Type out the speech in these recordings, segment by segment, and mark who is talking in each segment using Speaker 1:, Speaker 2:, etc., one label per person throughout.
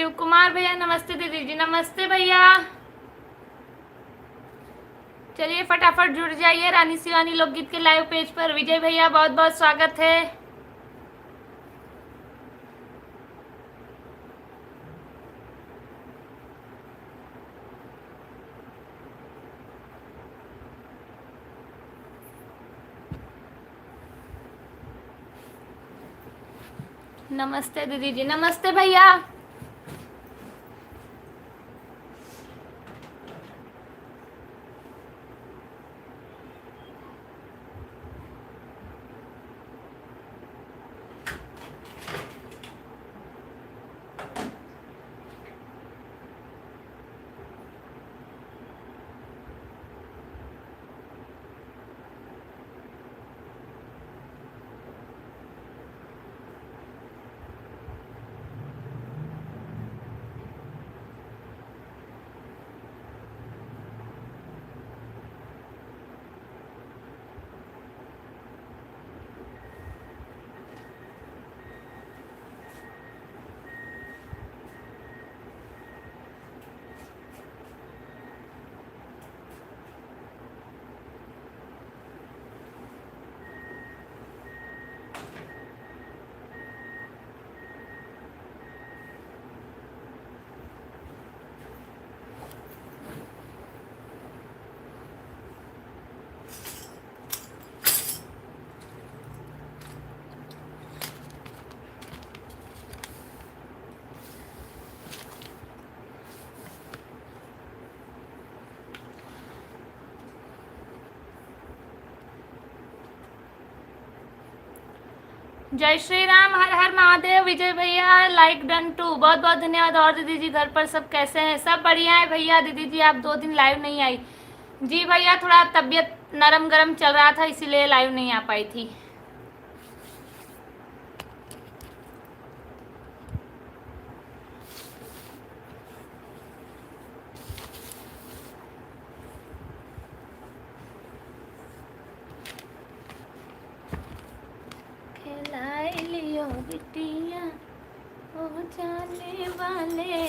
Speaker 1: शिव कुमार भैया नमस्ते। दीदी जी नमस्ते भैया। चलिए फटाफट जुड़ जाइए रानी शिवानी लोकगीत के लाइव पेज पर। विजय भैया बहुत बहुत स्वागत है। नमस्ते दीदी जी नमस्ते भैया। जय श्री राम, हर हर महादेव। विजय भैया लाइक डन टू, बहुत बहुत धन्यवाद। और दीदी जी घर पर सब कैसे हैं? सब बढ़िया है भैया। दीदी जी आप 2 दिन लाइव नहीं आई। जी भैया थोड़ा तबीयत नरम गरम चल रहा था इसीलिए लाइव नहीं आ पाई थी। खिलाई लियो बिटिया ओ जाने वाले,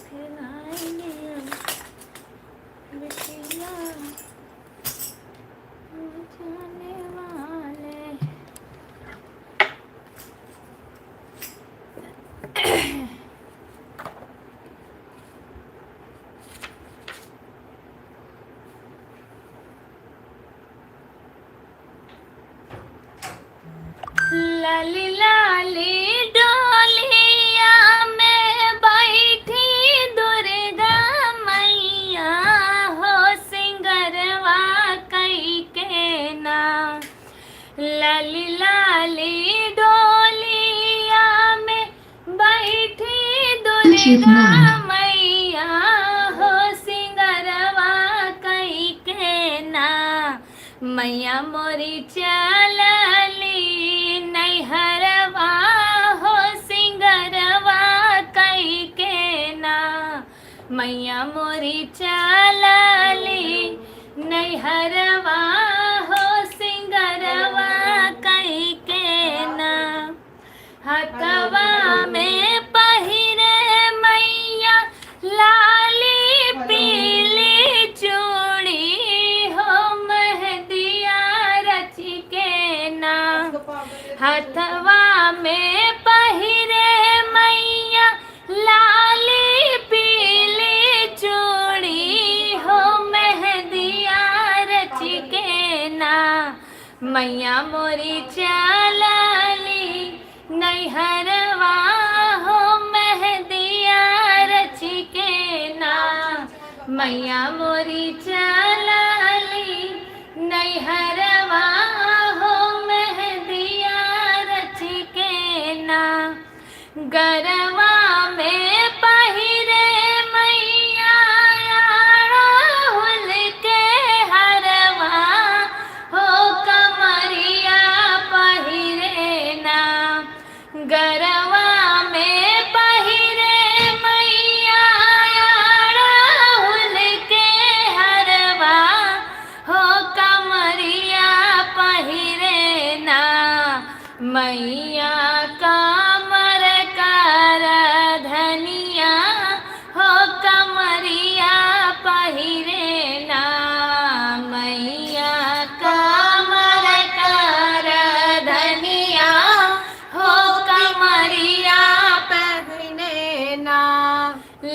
Speaker 1: खिलाई लियो बिटिया ओ जाने वाले। लाली लाली डोलिया में बैठी दुर्गा मैया हो सिंगरवा कई के ना। लाली लाली डोलिया में बैठी दुर्गा मैया हो सिंगरवा कई के ना। मैया मोरी चलली नैहरवा हो सिंगरवा कई के ना। मैया मोरी चलली नैहरवा हो सिंगरवा कई के ना। हथवा में पहिरे मैया लाली पीली चूड़ी हो मेहंदिया रच के ना। हथवा में पहिरे मैया लाली पीली चूड़ी हो मेहंदिया रच के ना। मैया मोरी चलली नैहरवा हो मेहंदिया रच के ना। मैया मोरी चलली नैहरवा हो मेहंदिया रच के ना। गरवा में पहिरे मैया राहुल के हरवा हो कमरिया पहिरे ना। गरवा में पहिरे मैया राहुल के हरवा हो कमरिया पहिरे ना। मैया का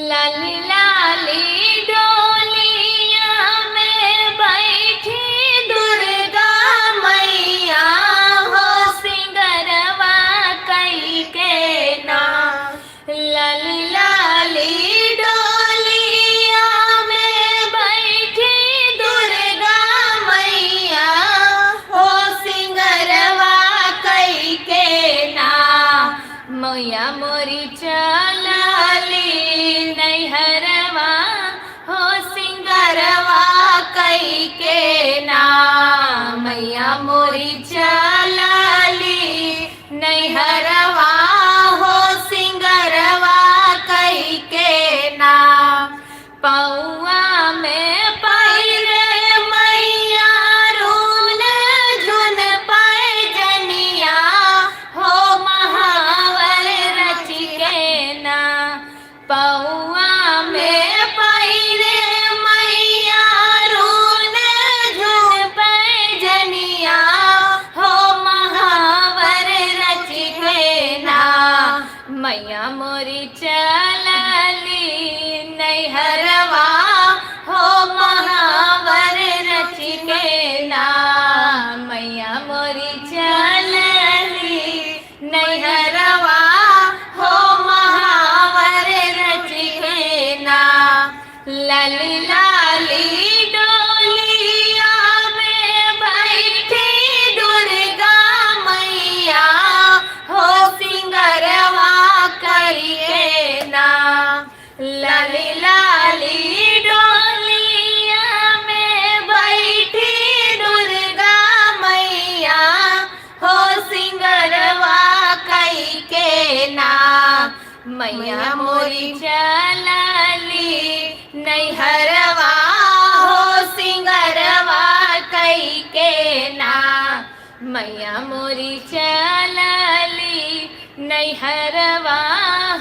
Speaker 1: लाली लाली डोलिया में बैठी दुर्गा मैया हो सिंगरवा कई के ना। लाली लाली डोलिया में बैठी दुर्गा मैया हो सिंगरवा कई के ना। मैया मोरी चलली नैहरवा हो सिंगरवा कई के ना। मैया मोरी चलली नैहरवा हो सिंगरवा कई के ना। पौआ में पैरे मैया रूल झुन पैजनिया हो महावर रच के ना। पौआ में पैरे मैया रूल झुन पैजनिया हो महावर रच के ना। मैया मोरी चलली नैहरवा हो महावर रच के ना। मैया मोरी चलली नैहरवा हो महावर रच के ना। लाली लाली डोलिया में बैठी दुर्गा मैया हो सिंगरवा करिए ना। लाली लाली डोलिया में बैठी दुर्गा मैया हो सिंगरवा कई के ना। मैया मोरी चलली नैहरवा हो सिंगरवा कई के ना। मैया मोरी चलली नैहरवा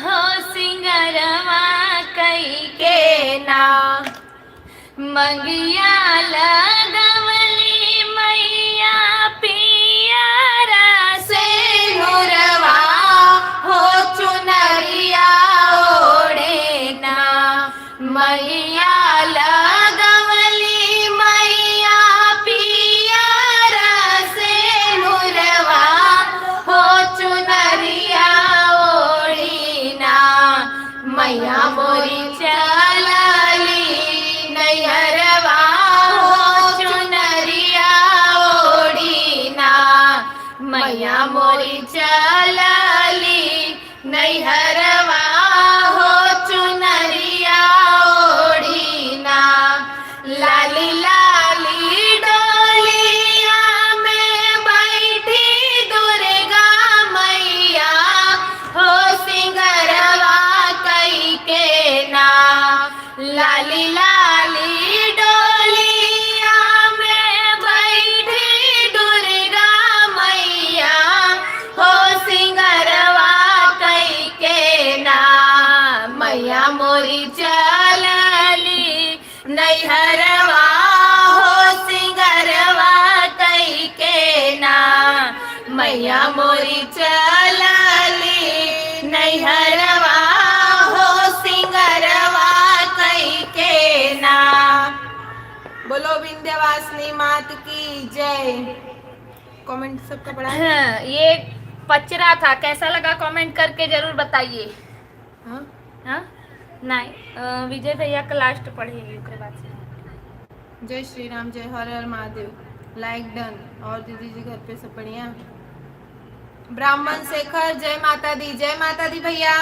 Speaker 1: हो सिंगरवा कई के ना। मंगिया लगवली मैया पियरा से नुरवा हो चुनरिया ओढ़े ना। मैया लगवली मैया पियरा से नुरवा हो चुनरिया ओढ़ी ना। मैया मोरी चलली नैहरवा हो चुनरिया ओढ़ी ना। मैया मोरी चलली नैहरवा हो चुनरिया ओढ़ी ना। लाली लाली डोलिया में बैठी दुर्गा मैया हो सिंगरवा कई के ना। लाली लाली डोलिया में बैठी दुर्गा मैया हो सिंगरवा कई के ना। मैया मोरी चलली नैहरवा हो सिंगरवा कई के ना। मैया मोरी चलली नैहरवा हो सिंगरवा कई के ना। बोलो विंध्यवासिनी मात की जय। कमेंट सबका पढ़ा है। ये पचरा था, कैसा लगा कमेंट करके जरूर बताइए। हाँ हाँ नहीं, विजय भैया का लास्ट पढ़िए उसके बाद से। जय श्री राम, जय हर हर महादेव। Like done. और दीदी जी घर पे सब बढ़िया। ब्राह्मण शेखर जय माता दी। जय माता दी भैया।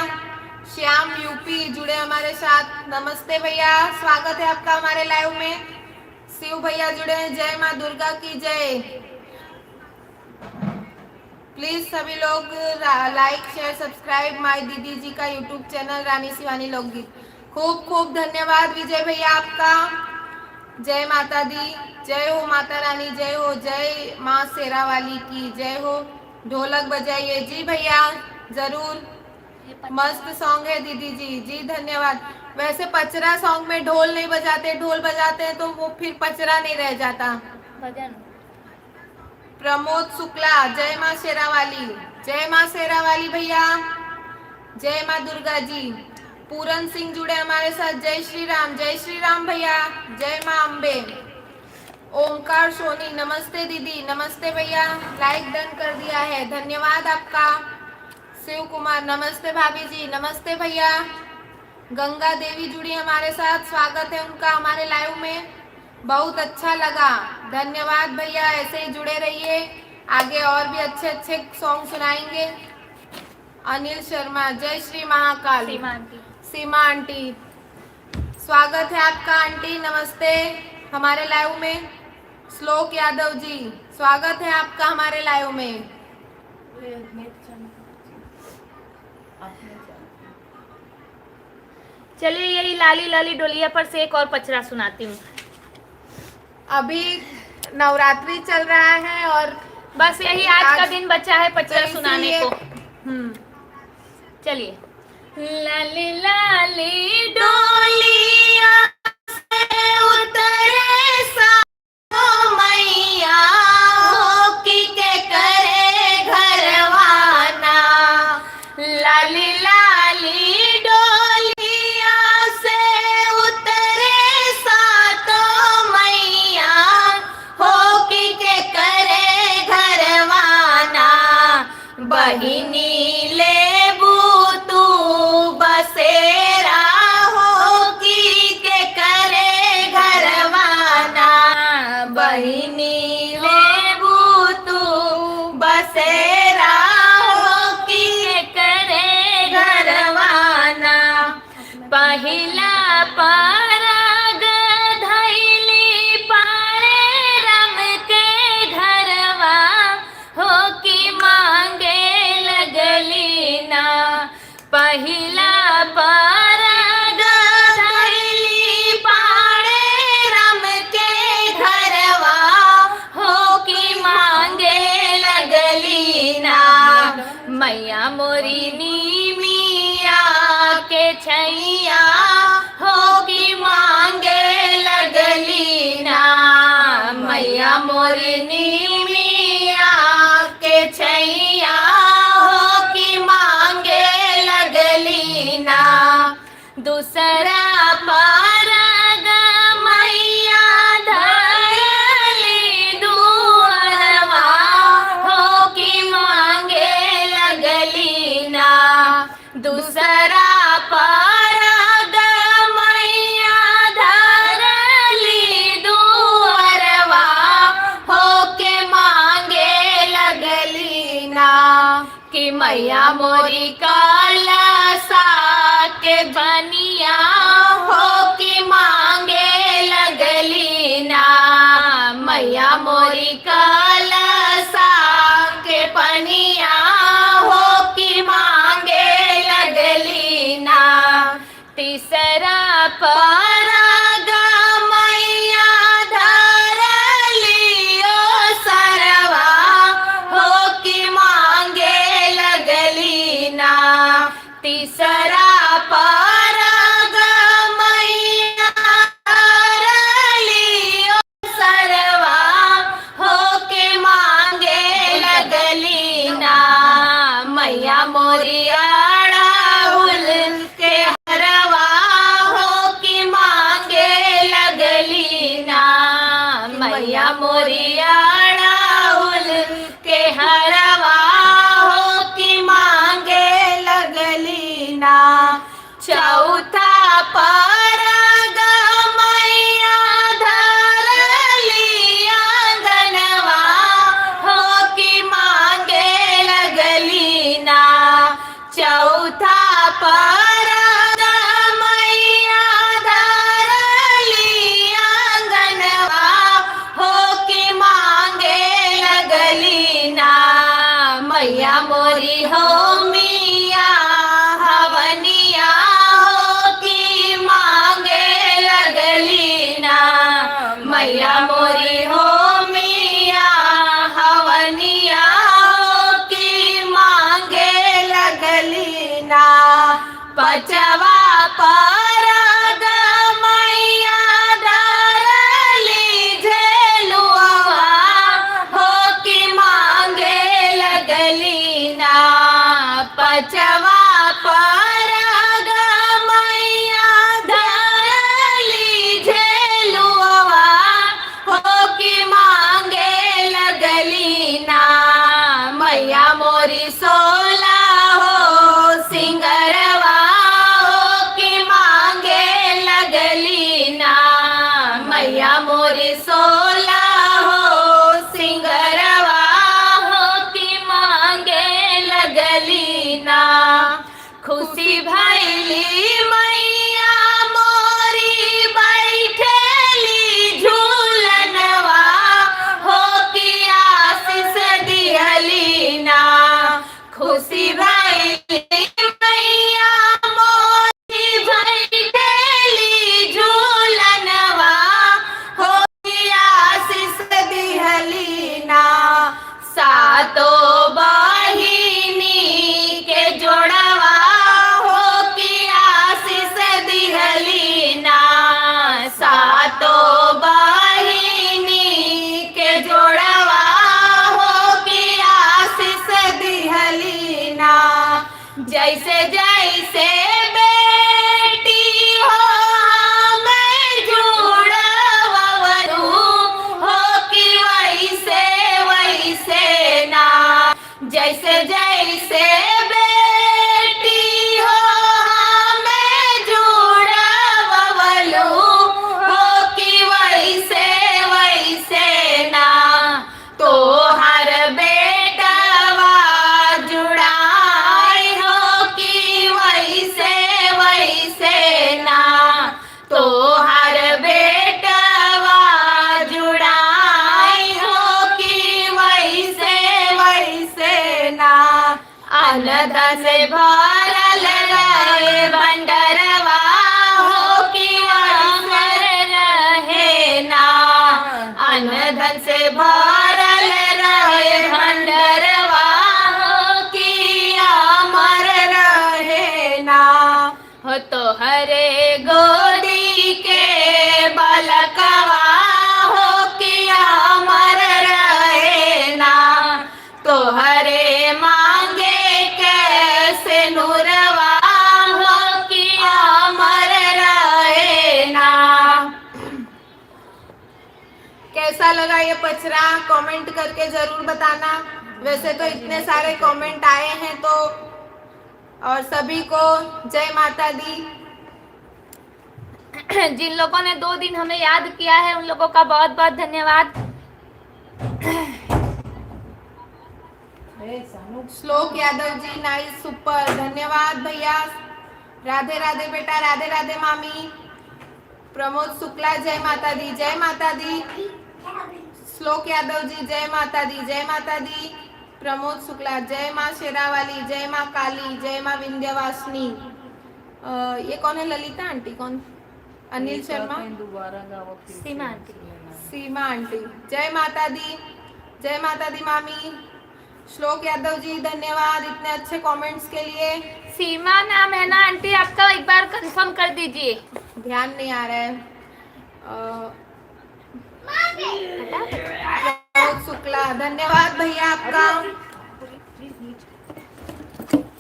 Speaker 1: श्याम यूपी जुड़े हमारे साथ, नमस्ते भैया, स्वागत है आपका हमारे लाइव में। शिव भैया जुड़े हैं, जय माँ दुर्गा की जय। प्लीज सभी लोग लाइक शेयर सब्सक्राइब माय दीदी जी का यूट्यूब चैनल रानी शिवानी लोकगीत। खूब खूब धन्यवाद विजय भैया आपका। जय माता दी, जय हो माता रानी, जय हो, जय माँ शेरा वाली की जय हो। ढोलक बजाइए जी भैया, जरूर। मस्त सॉन्ग है दीदी जी, जी धन्यवाद। वैसे पचरा सॉन्ग में ढोल नहीं बजाते, ढोल बजाते हैं तो वो फिर पचरा नहीं रह जाता। भजन। प्रमोद शुक्ला जय माँ शेरा वाली, जय माँ शेरा वाली भैया, जय माँ दुर्गा जी।
Speaker 2: पूरन सिंह जुड़े हमारे साथ। जय श्री राम भैया, जय माँ अम्बे। ओमकार सोनी, नमस्ते दीदी। नमस्ते भैया, लाइक डन कर दिया है, धन्यवाद आपका। शिव कुमार, नमस्ते भाभी जी। नमस्ते भैया। गंगा देवी जुड़ी हमारे साथ, स्वागत है उनका हमारे लाइव में। बहुत अच्छा लगा, धन्यवाद भैया, ऐसे ही जुड़े रहिए, आगे और भी अच्छे अच्छे सॉन्ग सुनाएंगे। अनिल शर्मा, जय श्री महाकाल। सीमा आंटी, स्वागत है आपका आंटी, नमस्ते हमारे लाइव में। श्लोक यादव जी, स्वागत है आपका हमारे लाइव में।
Speaker 1: चलिए यही लाली लाली डोलिया पर से एक और पचरा सुनाती हूँ।
Speaker 2: अभी नवरात्रि चल रहा है और
Speaker 1: बस यही आज का दिन बचा है पचरा सुनाने को। चलिए। लाली लाली डोलिया से उतरे साओ मैया, होकी के करे घरवाना। लाली लाली डोलिया से उतरे सातो मैया, होकी के करे घरवाना। बहिनी लेबू तू बसेरा, होकी के करे घरवाना। बहिनी लेबू तू बसेरा, होकी के करे घरवाना। पहिला पराग धैली पारे रम के घरवा, होकी मांगे लगली ना। पहिला पराग धैली पारे रम के घरवा, होकी मांगे लगली ना। मैया मोरी नीमिया के छैया, होकी मांगे लगली ना। मैया मोरी नीमिया के छैया, होकी मांगे लगली ना। दूसरा पराग मैया धरली दुअरवा, होकी मांगे लगली ना। दूसरा पराग मैया धरली दुअरवा, होके मांगे लगली ना। कि मैया मोरी कलसा के बनिया, होकी मांगे लगली ना। मैया मोरी कलसा के पनिया, होकी मांगे लगली ना। तीसरा पराग मैया धरली ओ सरवा, होकी मांगे लगली ना। तीसरा पराग मैया धरली ओ सरवा, होके मांगे लगली ना। मैया मोरी अड़हुल के हरवा, होकी मांगे लगली ना। मैया मोरी अड़हुल के हरवा, होकी मांगे लगली ना। चौथा पराग मैया धरली आंगनवा, होकी मांगे लगली ना। चौथा पराग मैया धरली आंगनवा, होकी मांगे लगली ना। मैया मोरी हो मिया हवनिया, होकी मांगे लगली ना। मैया मोरी हो मिया हवनिया, होकी मांगे लगली ना। पचवा पराग मैया धरली झेलुआ, होकी मांगे लगली ना। पचवा पराग खुशी भैली मैया मोरी बैठेली झूलनवा हो कि आशीष दिहली ना। खुशी भैली मैया मोरी बैठेली झूलनवा हो कि आशीष दिहली ना। सातो बहिनी के जोड़वा हो कि आशीष दिहली ना। सातो बहिनी के जोड़वा हो कि आशीष दिहली ना। जैसे जैसे बेटी हो हमें जुड़वरू हो कि वैसे वैसे ना। जैसे जैसे बेटी हो हमें जुड़वरू हो कि वैसे वैसे ना। तो हर बेटवा जुड़ाई हो कि वैसे वैसे ना। तो हर बेटवा जुड़ाई हो कि वैसे वैसे ना। अनधन भरल रहे भंडरवा हो कि अमर रहे ना। अनधन से भरल रहे भंडरवा हो कि अमर रहे ना। हो तो हरे गोदी के बलकवा हो कि अमर रहे ना। तो हरे मांगे कैसे नूरवा हो कि अमर रहे ना।
Speaker 2: कैसा लगा ये पचरा कमेंट करके जरूर बताना। वैसे तो इतने सारे कमेंट आए हैं तो, और सभी को जय माता दी।
Speaker 1: जिन लोगों ने 2 दिन हमें याद किया है उन लोगों का बहुत बहुत धन्यवाद।
Speaker 2: श्लोक यादव जी नाइस सुपर, धन्यवाद भैया। राधे राधे बेटा, राधे राधे मामी। प्रमोद शुक्ला जय माता दी, जय माता दी। श्लोक यादव जी जय माता दी, जय माता दी। प्रमोद शुक्ला जय माँ शेरावाली, जय माँ काली, जय माँ विंध्यवासिनी। ये कौन है? ललिता आंटी कौन? अनिल शर्मा,
Speaker 1: सीमा आंटी।
Speaker 2: सीमा आंटी जय माता दी, जय माता दी मामी। श्लोक यादव जी धन्यवाद इतने अच्छे कमेंट्स के लिए।
Speaker 1: सीमा नाम है ना आंटी आपका? एक बार कंफर्म कर दीजिए।
Speaker 2: ध्यान नहीं आ रहा है। प्रमोद शुक्ला धन्यवाद भैया आपका।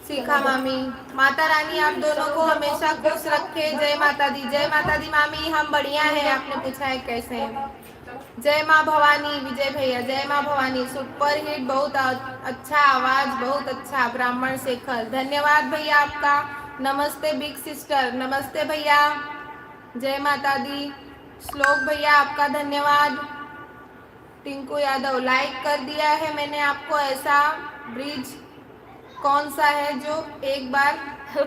Speaker 2: शिखा मामी, माता रानी आप दोनों को हमेशा खुश रखे, जय माता दी, जय माता दी मामी। हम बढ़िया हैं, आपने पूछा है कैसे हैं। जय माँ भवानी विजय भैया, जय माँ भवानी सुपर हिट, बहुत अच्छा आवाज, बहुत अच्छा। ब्राह्मण शेखर धन्यवाद भैया आपका। नमस्ते बिग सिस्टर, नमस्ते भैया, जय माता दी। श्लोक भैया आपका धन्यवाद। टिंकू यादव लाइक कर दिया है मैंने आपको। ऐसा ब्रिज कौन सा है जो एक बार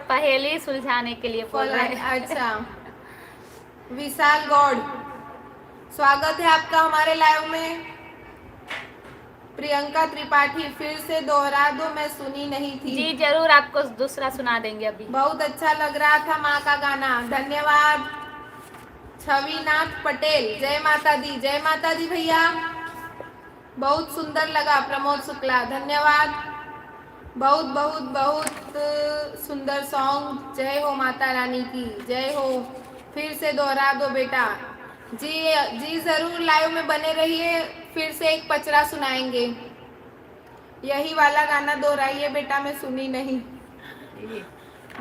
Speaker 1: पहेली सुलझाने के लिए बोल रहे हैं।
Speaker 2: अच्छा। विशाल गौड़ स्वागत है आपका हमारे लाइव में। प्रियंका त्रिपाठी फिर से दोहरा दो, मैं सुनी नहीं थी।
Speaker 1: जी जरूर, आपको दूसरा सुना देंगे अभी।
Speaker 2: बहुत अच्छा लग रहा था माँ का गाना, धन्यवाद। छविनाथ पटेल जय माता दी, जय माता दी भैया, बहुत सुंदर लगा। प्रमोद शुक्ला धन्यवाद, बहुत बहुत बहुत सुंदर सॉन्ग। जय हो माता रानी की, जय हो। फिर से दोहरा दो बेटा। जी जी जरूर, लाइव में बने रहिए, फिर से एक पचरा सुनाएंगे। यही वाला गाना दोहराइए बेटा, मैं सुनी नहीं।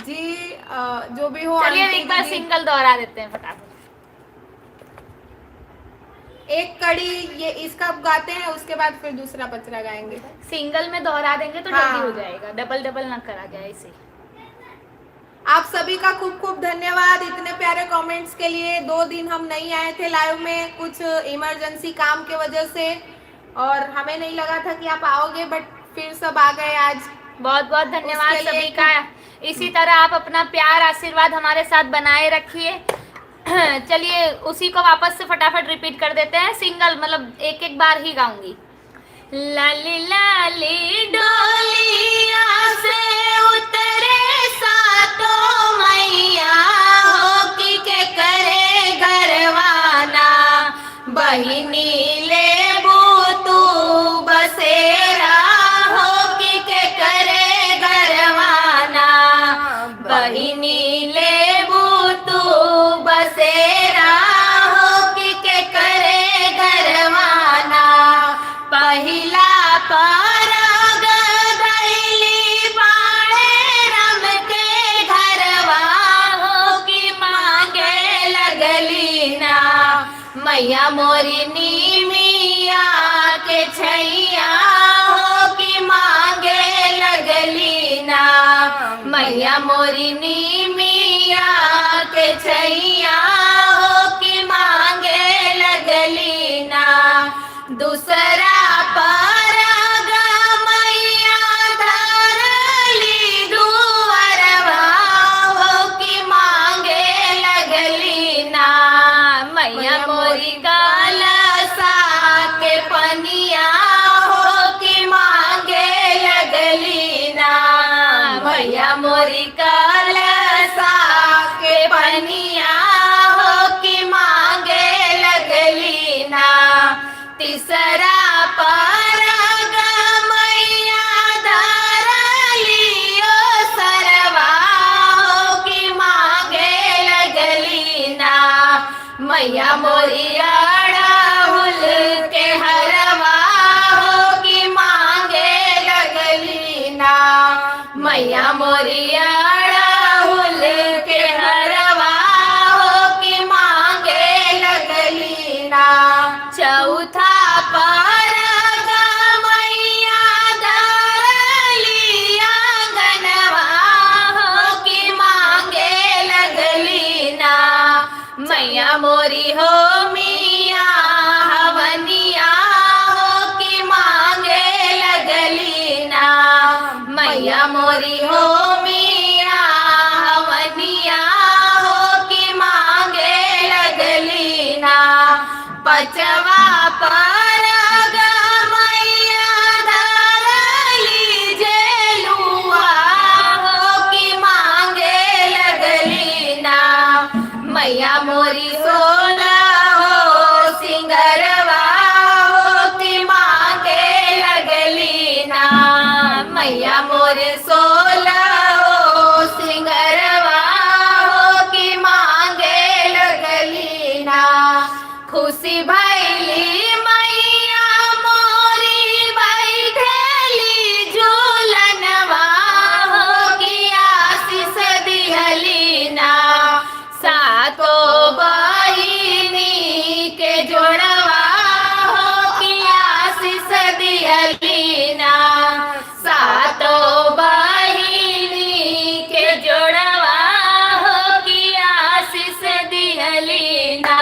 Speaker 2: जी जो भी हो।
Speaker 1: चलिए एक बार सिंगल दोहरा देते हैं फटाफट।
Speaker 2: एक कड़ी ये इसका गाते हैं, उसके बाद फिर दूसरा पचरा गाएंगे।
Speaker 1: सिंगल में दोहरा देंगे तो जल्दी हो जाएगा, डबल डबल ना करा जाए इसे।
Speaker 2: आप सभी का खूब खूब धन्यवाद इतने प्यारे कमेंट्स के लिए। 2 दिन हम नहीं आए थे लाइव में, कुछ इमरजेंसी काम के वजह से, और हमें नहीं लगा था कि आप आओगे, बट फिर सब आ गए आज।
Speaker 1: बहुत बहुत धन्यवाद सभी का। इसी तरह आप अपना प्यार आशीर्वाद हमारे साथ बनाए रखिए। चलिए उसी को वापस से फटाफट रिपीट कर देते हैं, सिंगल मतलब एक एक बार ही गाऊंगी। लाली लाली डोलिया से उतरे सातों मैया, हो की के करे गरवाना, बहिनी ले तू बसेरा, हो की के करे गरवाना, बहिनी ले तू बसेरा, हो की के करे गरवाना, पहिला परग दैली बाणे रम के घरवा, हो की मांगे लगली ना, मैया मोरी नीमिया के छैया, हो की मांगे लगली ना, मैया मोरी नीमिया के छैया, हो की मांगे लगली ना, दूसरा परग मैया धरली दुअरवा, हो की मांगे लगली ना, मैया मोरी कलसा के पनिया, हो की मांगे लगली ना, मैया मोरी कलसा के पनिया, हो की मांगे लगली ना, तीसरा परग मैया धरली सरवा, हो की मांगे लगली ना, मैया मोरी अड़हुल के हरवा, हो की मांगे लगली ना, मैया मोरी अड़हुल के हरवा, हो की मांगे लगली ना, चौथा परग मैया धरली आंगनवा, हो की मांगे लगली ना, मैया मोरी हो मिया हवनिया, हो की मांगे लगली ना, मैया मोरी हो मिया हवनिया, हो की मांगे लगली ना, पचवा परग मैया धरली जेलुआ, हो की मांगे लगली ना, मैया मोरी सोलह हो सिंगरवा, हो की मांगे लगली ना, मैया मोरे सोलह हो सिंगरवा, हो की मांगे लगली ना, खुशी भैली मैया मोरी बैठली झूलनवा, हो की आशीष दिहली ना, सातो बहिनी के जोड़वा, हो की आशीष दिहली ना, सातो बहिनी के जोड़वा, हो की आशीष दिहली ना,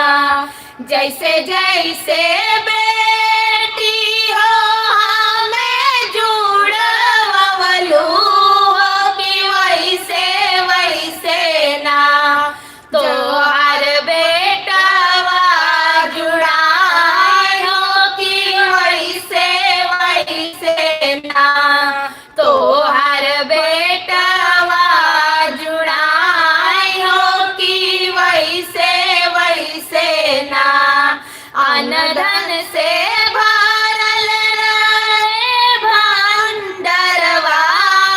Speaker 1: जैसे जैसे बेटी हो हमें जुड़वलू, हो कि वैसे वैसे ना, तो हर बेटवा जुड़ाए, हो कि वैसे वैसे ना, तो हर बेटवा जुड़ाए, हो कि वैसे वैसे ना, अनधन से भरल रहे भंडरवा,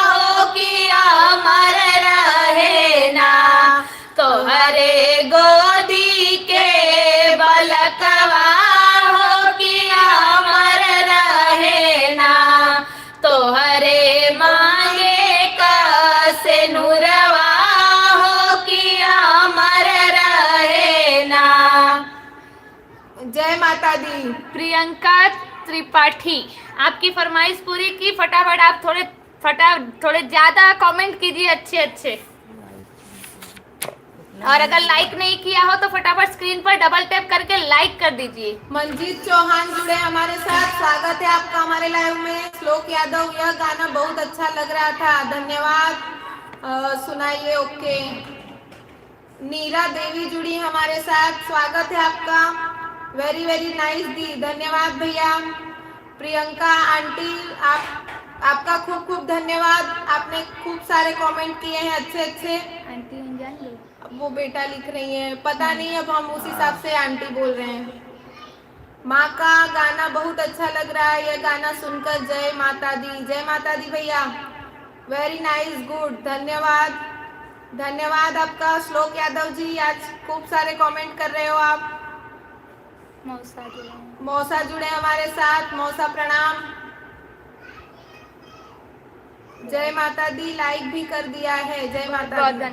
Speaker 1: हो कि अमर रहे ना, तो हरे गोदी के बलकवा, हो कि अमर रहे ना, तो हरे मांगे का से नूरवा, हो कि अमर रहे ना।
Speaker 2: जय माता दी।
Speaker 1: प्रियंका त्रिपाठी, आपकी फरमाइश पूरी की, फटाफट आप थोड़े ज्यादा कमेंट कीजिए अच्छे अच्छे, और अगर लाइक नहीं किया हो तो फटाफट स्क्रीन पर डबल टैप करके लाइक कर दीजिए।
Speaker 2: मंजीत चौहान जुड़े हमारे साथ, स्वागत है आपका हमारे लाइव में। श्लोक यादव, यह गाना बहुत अच्छा लग रहा था, धन्यवाद। सुनाइए। ओके, नीरा देवी जुड़ी हमारे साथ, स्वागत है आपका। वेरी वेरी नाइस दी, धन्यवाद भैया। प्रियंका आंटी, आपका खूब खूब धन्यवाद, आपने खूब सारे कमेंट किए हैं अच्छे अच्छे।
Speaker 1: आंटी जान लो,
Speaker 2: अब वो बेटा लिख रही हैं, पता नहीं, अब हम उस हिसाब से आंटी बोल रहे हैं। माँ का गाना बहुत अच्छा लग रहा है, यह गाना सुनकर। जय माता दी, जय माता दी भैया। वेरी नाइस, गुड, धन्यवाद धन्यवाद आपका। श्लोक यादव जी, आज खूब सारे कमेंट कर रहे हो आप। मौसा जुड़े हमारे साथ, मौसा प्रणाम। जय माता दी, लाइक भी कर दिया है, जय माता दी।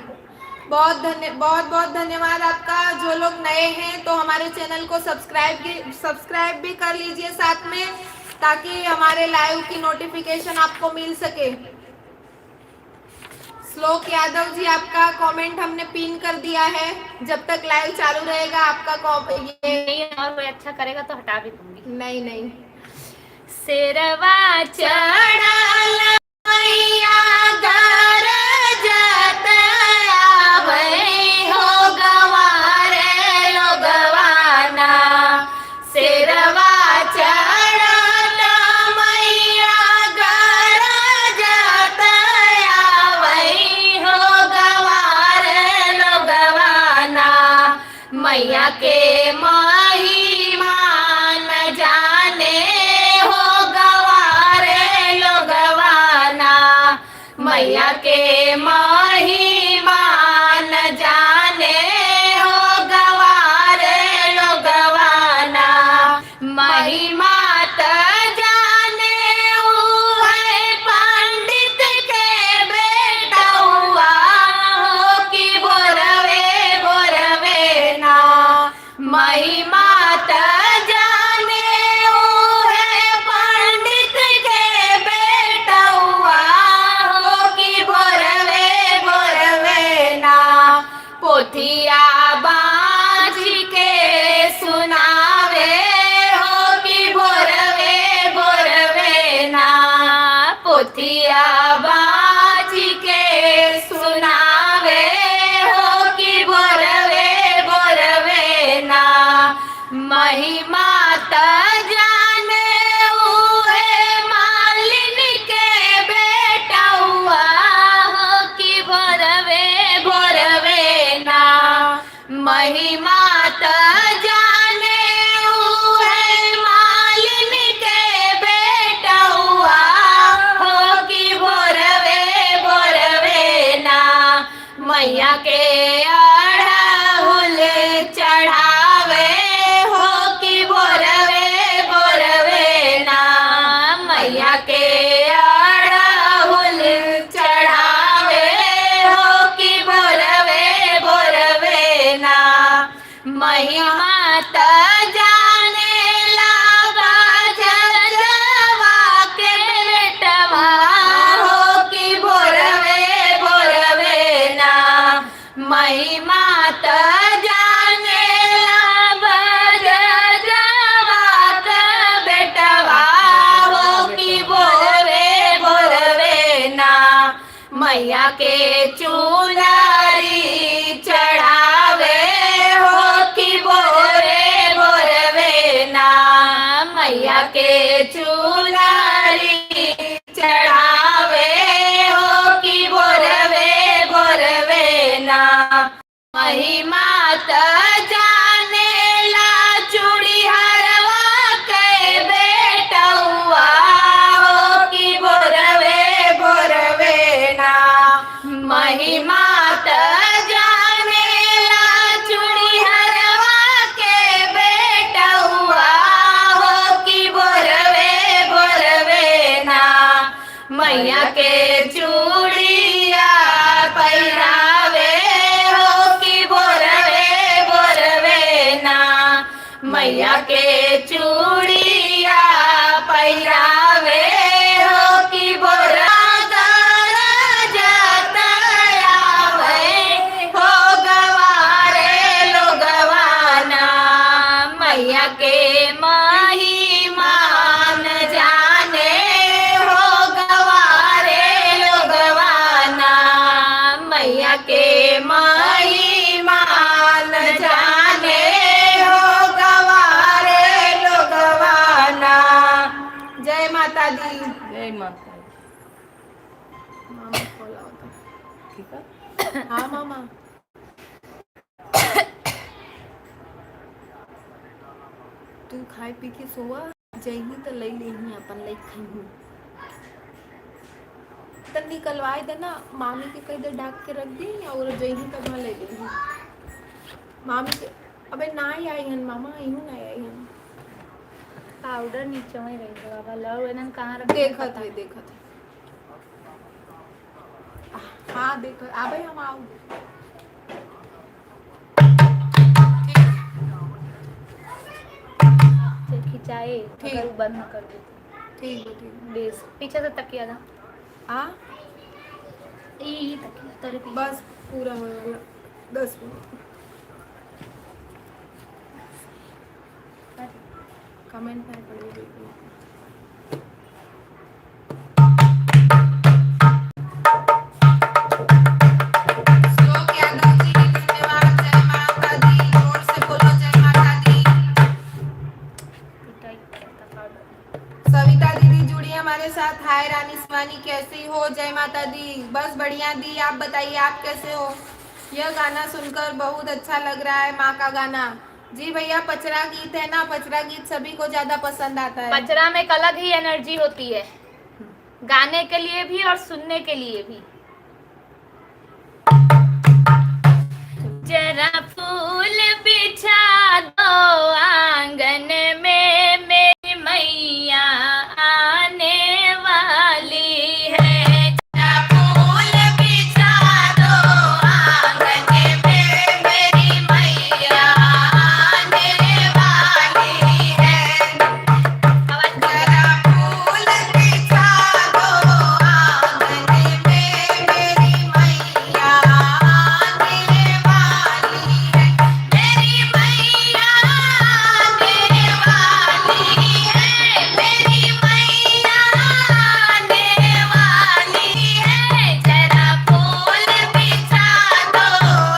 Speaker 2: बहुत बहुत धन्यवाद आपका। जो लोग नए हैं तो हमारे चैनल को सब्सक्राइब भी कर लीजिए साथ में, ताकि हमारे लाइव की नोटिफिकेशन आपको मिल सके। श्लोक यादव जी, आपका कमेंट हमने पिन कर दिया है। जब तक लाइव चालू रहेगा आपका ये
Speaker 1: नहीं, और कोई अच्छा करेगा तो हटा भी दूंगी।
Speaker 2: नहीं नहीं।
Speaker 1: शेरवा चढ़ल मैया गरजत आवै हो गवारे लोगवाना। शेरवा चढ़ल मैया गरजत आवै हो गवारे लोगवाना। मैया के महिमा न जाने हो गवारे लोगवाना। मैया के महिमा न जाने हो गवारे लोगवाना। महिमा त जाने ऊ है पंडित के बेटौआ हो कि बोरवे बोरवे ना। महिमा त जाने ऊ है पंडित के बेटौआ हो कि बोरवे बोरवे ना। पोथिया बाँझ के सुनावे हो कि बोरवे बोरवे ना। पोथिया बाँझ के सुनावे हो कि बोरवे बोरवे ना। महिमा त जाने ऊ है मालिन के बेटौआ हो कि बोरवे बोरवे ना। महिमा त जाने ऊ है मालिन के बेटौआ हो कि बोरवे बोरवे ना। मैया के अड़हुल चढ़ावे हो कि बोरवे बोरवे ना। मैया के अड़हुल चढ़ावे हो कि बोरवे बोरवे ना। महिमा त जाने लागा जजवा के बेटवा हो कि बोरवे बोरवे ना। महिमा त जाने लागा जजवा के बेटवा हो कि बोरवे बोरवे ना। मैया के चुनरी चढ़ावे हो कि बोरे बोरवे ना। मैया के चुनरी चढ़ावे हो कि बोरवे बोरवे ना। महिमा त जाने ला चूड़ी हरवा के बेटौआ हो कि बोरवे बोरवे ना। महिमा त जाने ला चूड़ी हरवा के बेटौआ हो कि बोरवे बोरवे ना। मैया के चूड़िया पहिरावे हो कि बोरवे बोरवे ना। मैया के चूड़िया पहिरावे हो कि बोरा गरजत आवै हो गवारे लोगवाना। मैया के महिमा न जाने हो गवारे लोगवाना।
Speaker 2: मैया के महिमा न जाने हो गवारे लोगवाना। जय माता दी।
Speaker 1: जय माता
Speaker 2: मामा बोला होता।
Speaker 1: ठीक है।
Speaker 2: हाँ मामा। तू खाए पी के सोवा जही तो लई लेही अपन लई खही तब निकलवाए देना मामी के कहीं दे ढक के रख दी और जही तब मैं ले लेही मामी के। अबे ना ही आई हन मामा यूं ना आई हन
Speaker 1: पाउडर नीचे में रही बाबा लव एनन कहाँ रख
Speaker 2: देखत है देखत है। हाँ देखत अबे हम आओ
Speaker 1: से खिंचाए
Speaker 2: ठीक।
Speaker 1: अगर वो बंद कर दे
Speaker 2: ठीक है ठीक
Speaker 1: बेस पीछे से तकिया था
Speaker 2: हाँ
Speaker 1: यही तकिया तेरे पीछे
Speaker 2: बस पूरा हो गया 10 मिनट। कमेंट में पढ़िए श्लोक यादव जी धन्यवाद। जय माता दी जोर से बोलो जय माता दी।
Speaker 1: पिटाई करता पाउडर
Speaker 2: सविता दीदी जुड़ी हमारे साथ। हाय रानी शिवानी कैसी हो? जय माता दी। बस बढ़िया दी आप बताइए आप कैसे हो? यह गाना सुनकर बहुत अच्छा लग रहा है माँ का गाना। जी भैया पचरा गीत है ना पचरा गीत सभी को ज्यादा पसंद आता है।
Speaker 1: पचरा में एक अलग ही एनर्जी होती है गाने के लिए भी और सुनने के लिए भी। जरा फूल बिछा दो आंगन में मेरी मैया आने वाली है। जरा फूल बिछा दो आंगन में मेरी मैया आने वाली है।
Speaker 2: जरा फूल बिछा दो आंगन में मेरी मैया आने वाली है। मेरी मैया आने वाली है। मेरी मैया आने वाली है। जरा फूल बिछा दो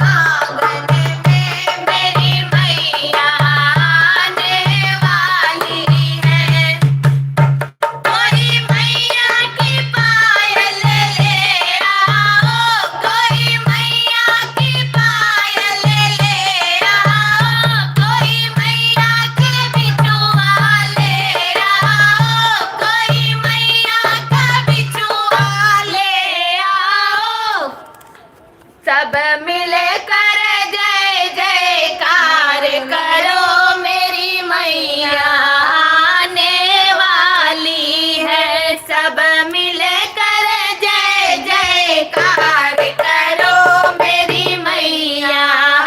Speaker 2: आंगन में मेरी मैया आने वाली है। कोई मैया की पायल ले आओ। कोई मैया की पायल ले आओ। कोई मैया के बिछुआ ले आओ। कोई मैया का बिछुआ ले आओ। सब मिले कर जय जयकार करो मेरी मैया आने वाली है। सब मिले कर जय जयकार करो मेरी मैया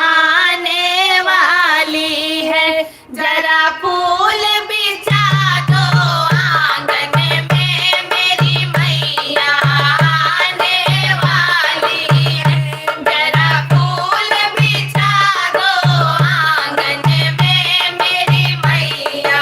Speaker 2: आने वाली है। जरा फूल बिछा दो आंगन में मेरी मैया आने वाली है। जरा फूल बिछा दो आंगन में मेरी मैया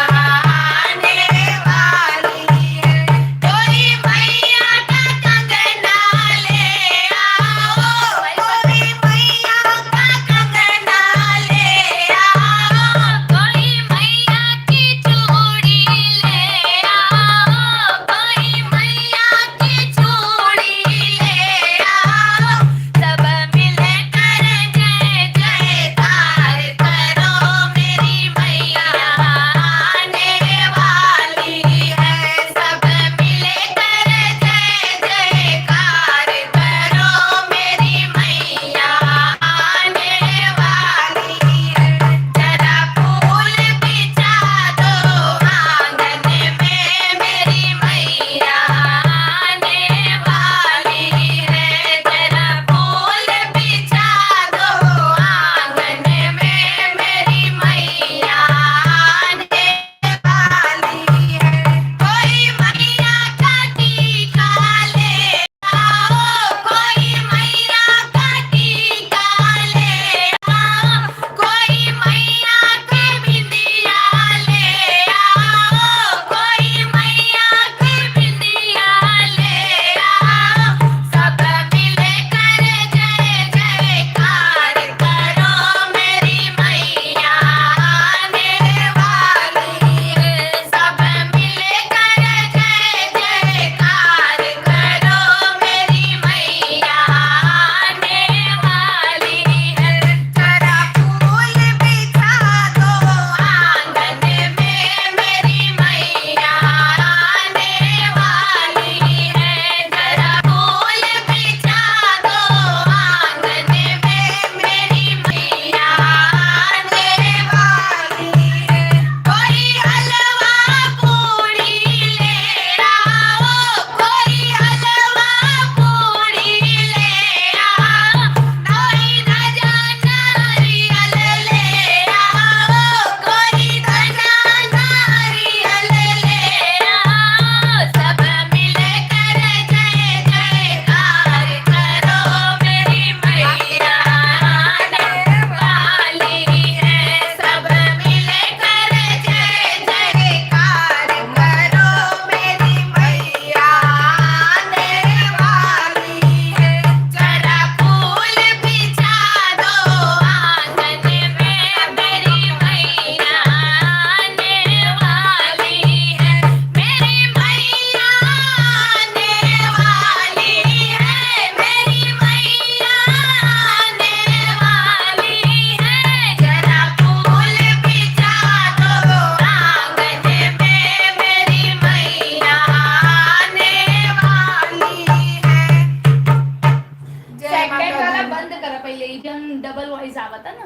Speaker 1: करा बंद करा पहले एकदम डबल वॉइस आवत है ना।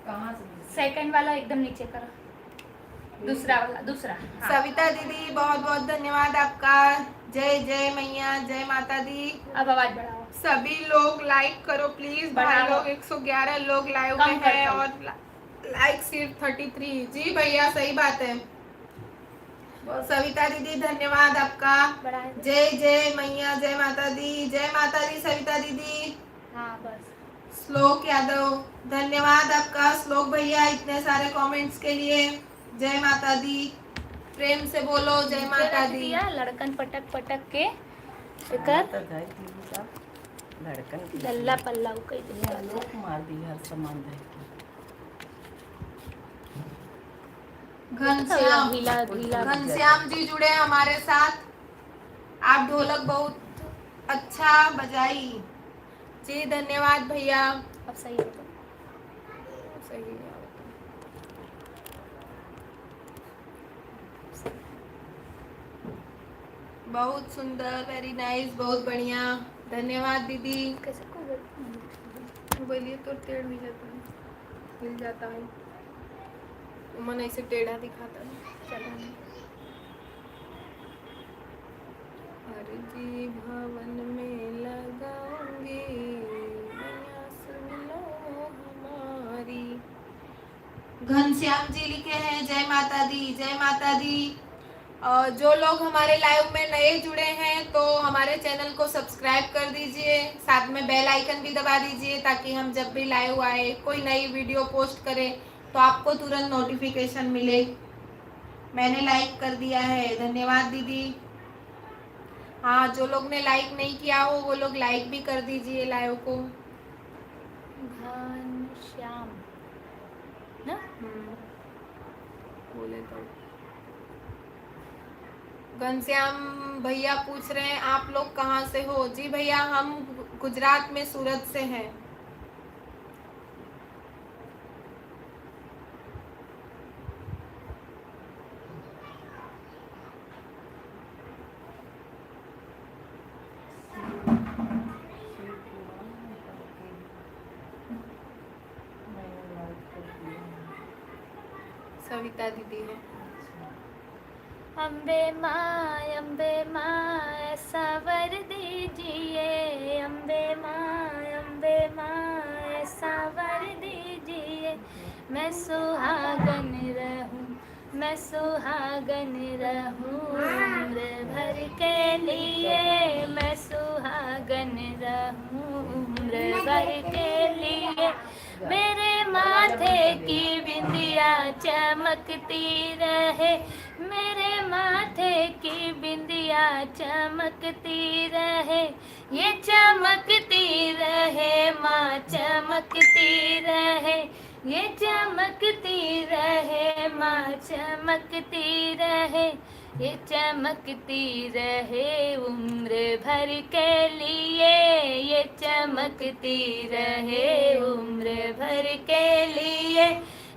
Speaker 3: कहाँ से
Speaker 1: सेकंड वाला एकदम नीचे करा, दूसरा वाला दूसरा। हाँ।
Speaker 2: सविता दीदी बहुत बहुत धन्यवाद आपका। जय जय मैया, जय माता दी।
Speaker 1: अब आवाज बढ़ाओ।
Speaker 2: सभी लोग लाइक करो प्लीज। भाई
Speaker 1: बढ़ाओ।
Speaker 2: लोग 111 लोग लाइव
Speaker 1: कम
Speaker 2: में
Speaker 1: कर
Speaker 2: हैं
Speaker 1: दो।
Speaker 2: और लाइक सिर्फ 33। जी भैया सही बात है। सविता दीदी धन्यवाद आपका।
Speaker 1: बढ़ाए दो।
Speaker 2: जय जय मैया, जय माता दी, जय माता दी सविता दीदी।
Speaker 1: हाँ बस।
Speaker 2: श्लोक यादव धन्यवाद आपका। श्लोक भैया इतने सारे कमेंट्स के लिए। जय माता दी, प्रेम से बोलो जय माता दी।
Speaker 1: दिया लड़कन पटक पटक के
Speaker 3: तो
Speaker 1: कर
Speaker 3: गए थे सब लड़कन की
Speaker 1: लल्ला पल्ला कई दिया।
Speaker 3: लोग मार दी हर सामान देख के।
Speaker 2: घनश्याम
Speaker 1: ढीला ढीला
Speaker 2: घनश्याम जी जुड़े हमारे साथ। आप ढोलक बहुत अच्छा बजाई। जी धन्यवाद भैया।
Speaker 1: अब सही है तो।
Speaker 2: सही है। बहुत सुंदर, वेरी नाइस, बहुत बढ़िया। धन्यवाद दीदी।
Speaker 1: कैसे को
Speaker 2: बोलिए तो टेढ़ भी जाता है, हिल जाता है, मन ऐसे टेढ़ा दिखाता है।
Speaker 1: चलो
Speaker 2: हर जी भवन में लगाऊंगी मैया सुन लो हमारी। घनश्याम जी लिखे हैं जय माता दी, जय माता दी। जो लोग हमारे लाइव में नए जुड़े हैं तो हमारे चैनल को सब्सक्राइब कर दीजिए, साथ में बेल आइकन भी दबा दीजिए ताकि हम जब भी लाइव आए, कोई नई वीडियो पोस्ट करें तो आपको तुरंत नोटिफिकेशन मिले। मैंने लाइक कर दिया है, धन्यवाद दीदी। हाँ, जो लोग ने लाइक नहीं किया हो वो लोग लाइक भी कर दीजिए लाइव को।
Speaker 1: घनश्याम ना
Speaker 2: बोले तो घनश्याम भैया पूछ रहे हैं आप लोग कहाँ से हो। जी भैया हम गुजरात में सूरत से हैं। सविता दीदी है।
Speaker 1: अम्बे माँ ऐसा वर दीजिए, अम्बे माँ ऐसा वर दीजिए। मैं सुहागन रहूं उम्र भर के लिए, मैं सुहागन रहूं उम्र भर के लिए। मेरे माथे की बिंदिया चमकती रहे, मेरे माथे की बिंदिया चमकती रहे। ये चमकती रहे माँ चमकती रहे, ये चमकती रहे माँ चमकती रहे। ये चमकती रहे उम्र भर के लिए, ये चमकती रहे उम्र भर के लिए।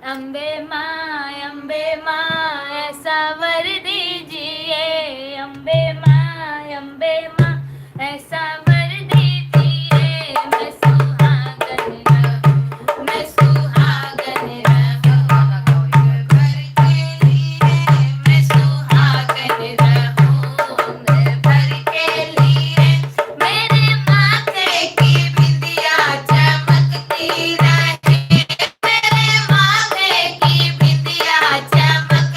Speaker 1: अम्बे माँ ऐसा वर दीजिए, अम्बे माँ ऐसा वर दीजिए। मैं सुहागन रहूं, मैं सुहागन रहूं भर के लिए, मैं सुहागन रहूं भर के लिए। मेरे माथे की बिंदिया चमकती रहे, मेरे माथे की बिंदिया चमकती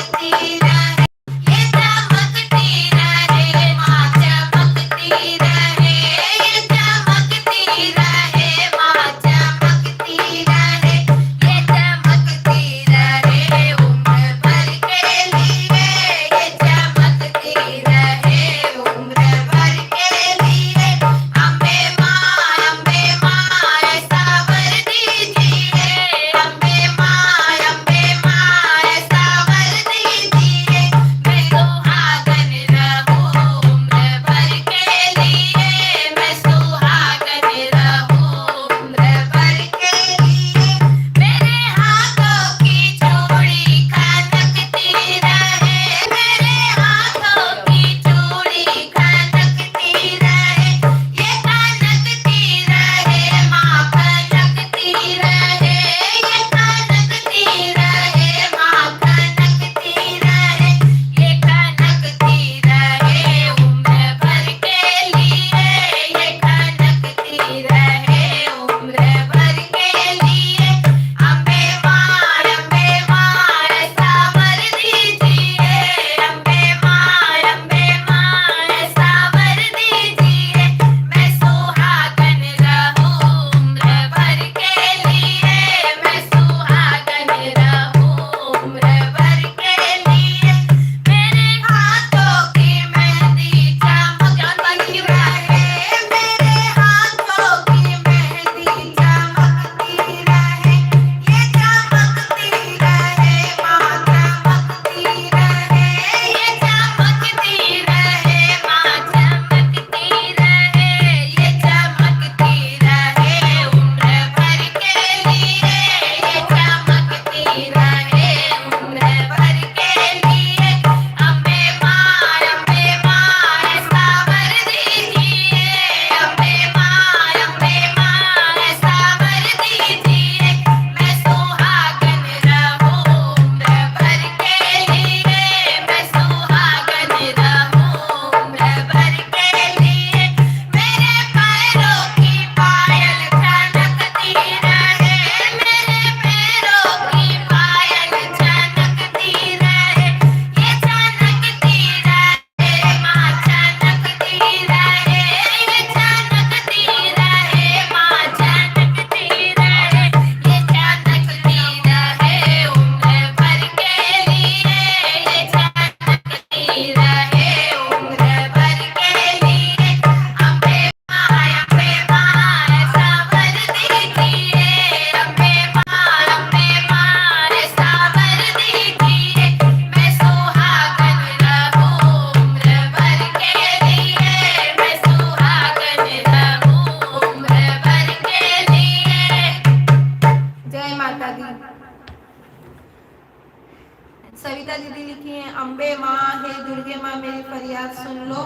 Speaker 2: सविता दीदी लिखी है, अम्बे माँ हे दुर्गे माँ मेरी फरियाद सुन लो,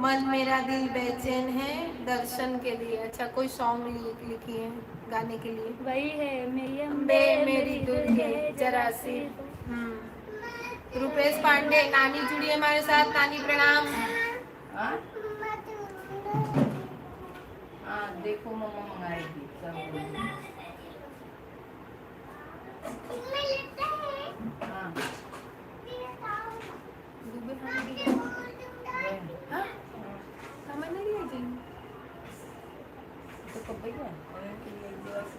Speaker 2: मन मेरा दिल बेचैन है दर्शन के लिए। अच्छा, कोई सॉन्ग लिखी है गाने के लिए।
Speaker 1: वही है मेरी
Speaker 2: अम्बे मेरी दुर्गे जरा सी। रुपेश पांडे, नानी जुड़ी है हमारे साथ, नानी प्रणाम।
Speaker 3: हाँ? हाँ, देखो मम्मा मंगाएगी सब। हाँ,
Speaker 2: दुबे खाने की
Speaker 3: ये,
Speaker 2: हाँ? समझ नहीं रही जी।
Speaker 3: तो कब भैया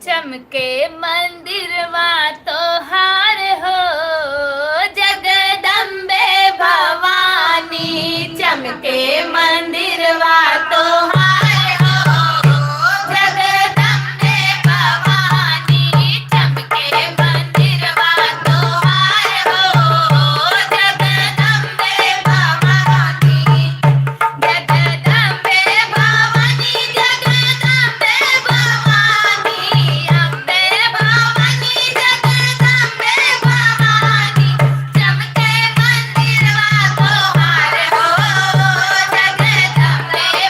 Speaker 1: चमके मंदिरवा तोहार हो जगदम्बे भवानी, चमके मंदिरवा तोहार हो जगदम्बे भवानी, चमके मंदिरवा तोहार हो जगदम्बे भवानी, जगदम्बे भवानी, जगदम्बे भवानी, अम्बे भवानी, जगदम्बे भवानी, चमके मंदिरवा तोहार हो जगदम्बे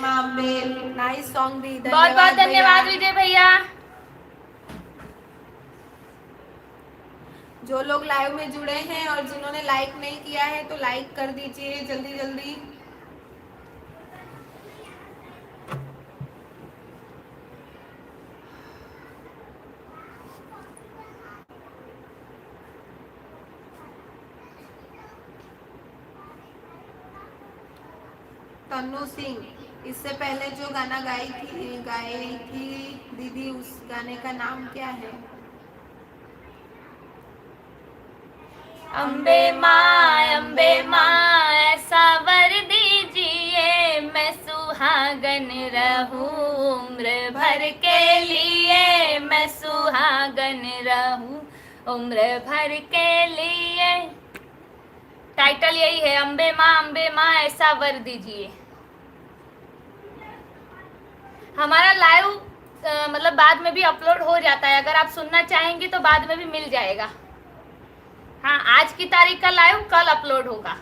Speaker 2: माँ अम्बे। नाइस सॉन्ग दी,
Speaker 1: बहुत बहुत धन्यवाद
Speaker 2: भैया।
Speaker 1: विजय भैया।
Speaker 2: जो लोग लाइव में जुड़े हैं और जिन्होंने लाइक नहीं किया है तो लाइक कर दीजिए जल्दी जल्दी। तन्नू सिंह, इससे पहले जो गाना गाई थी दीदी, उस गाने का नाम क्या है?
Speaker 1: अम्बे माँ ऐसा वर दीजिए, मैं सुहागन रहूं उम्र भर के लिए, मैं सुहागन रहूं उम्र भर के लिए। टाइटल यही है, अम्बे माँ ऐसा वर दीजिए। हमारा लाइव मतलब बाद में भी अपलोड हो जाता है, अगर आप सुनना चाहेंगे तो बाद में भी मिल जाएगा। हाँ, आज की तारीख का लाइव कल अपलोड होगा।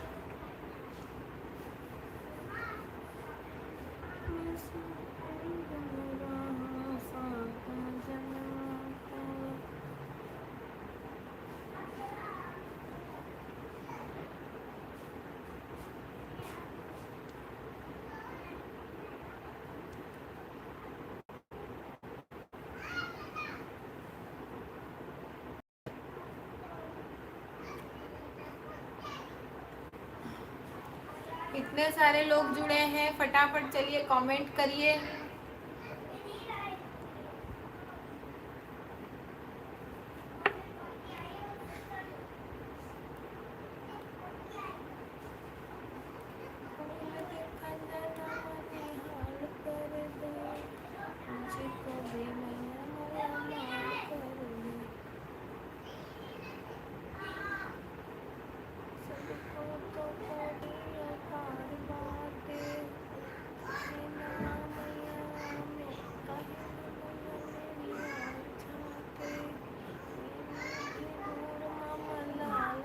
Speaker 2: इतने सारे लोग जुड़े हैं, फटाफट चलिए कमेंट करिए।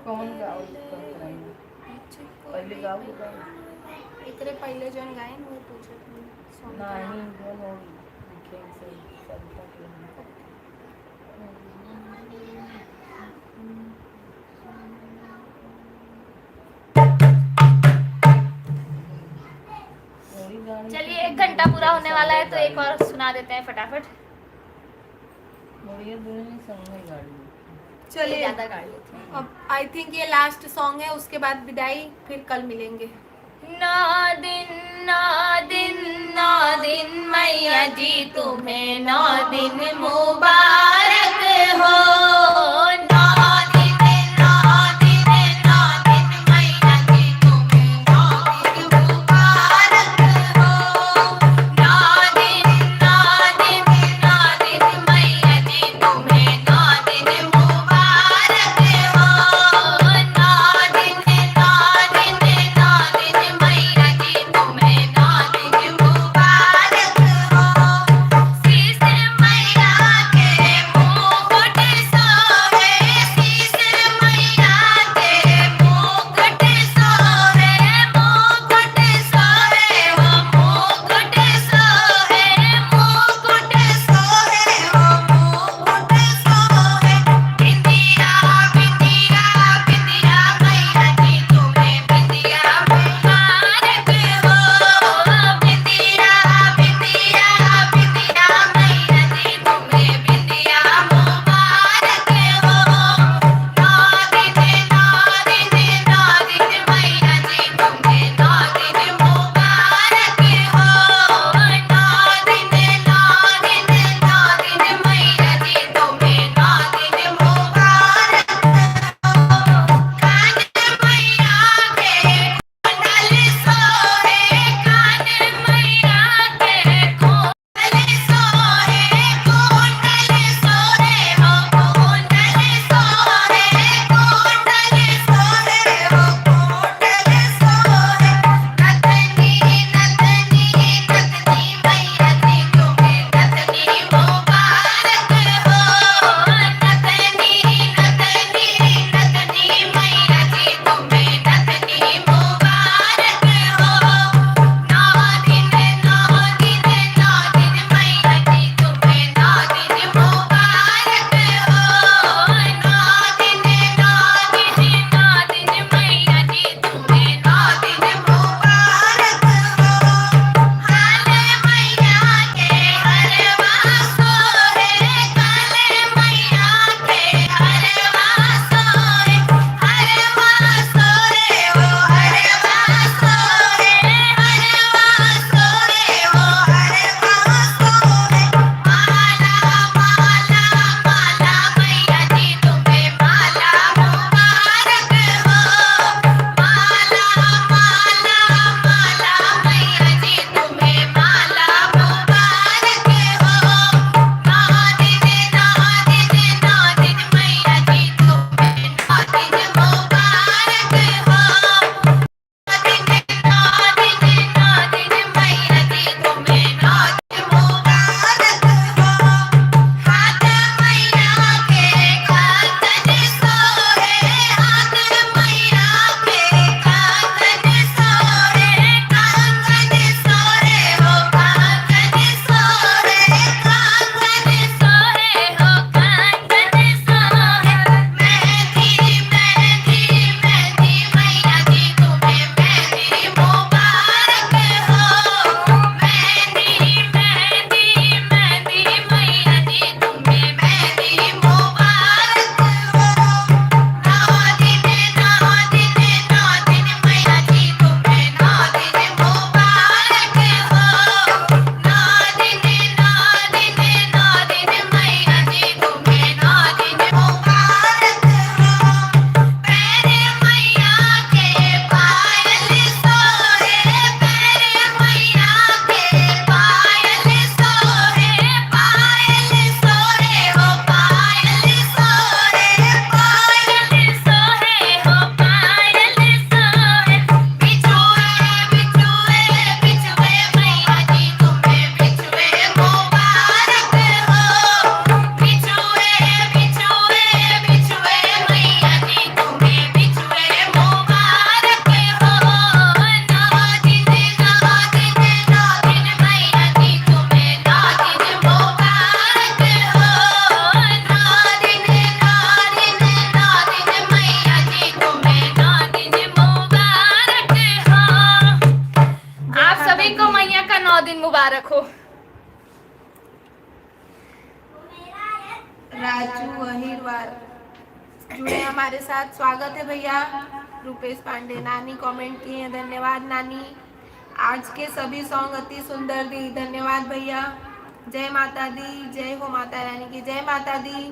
Speaker 3: कौन गाओ पहले गाओ
Speaker 2: एकरे पहले जौन गायन वो पूछत हूँ सॉन्ग का नाम।
Speaker 3: नहीं वो नो लिखें से सबका
Speaker 1: चलिए 1 घंटा पूरा होने वाला है तो एक और सुना देते हैं फटाफट।
Speaker 3: बढ़िया दुनिया संग में गाड़ी
Speaker 2: चलिए
Speaker 1: ज्यादा गाड़ी लेते हैं।
Speaker 2: अब आई थिंक ये लास्ट सॉन्ग है, उसके बाद विदाई, फिर कल मिलेंगे।
Speaker 1: 9 दिन मैया जी तुम्हें 9 दिन मुबारक हो। 9 दिन मैया जी तुम्हें 9 दिन मुबारक हो। 9 दिन मैया जी तुम्हें 9 दिन मुबारक हो। 9 दिन मैया जी तुम्हें 9 दिन मुबारक हो। शीश मैया के
Speaker 2: राजू अहिरवार जुड़े हमारे साथ, स्वागत है भैया। रुपेश पांडे, नानी कमेंट किए हैं, धन्यवाद नानी। आज के सभी सॉन्ग अति सुंदर दी, धन्यवाद भैया। जय माता दी, जय हो माता रानी की, जय माता दी।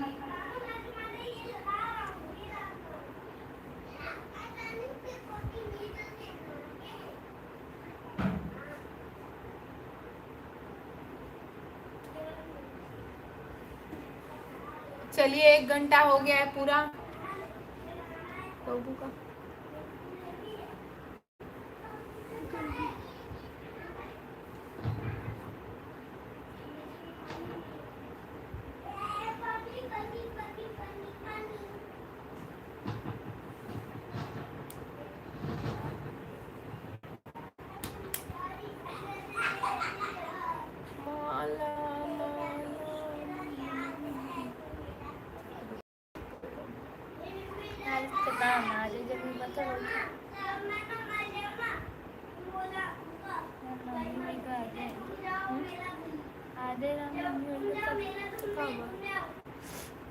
Speaker 2: चलिए 1 घंटा हो गया है पूरा प्रभु का।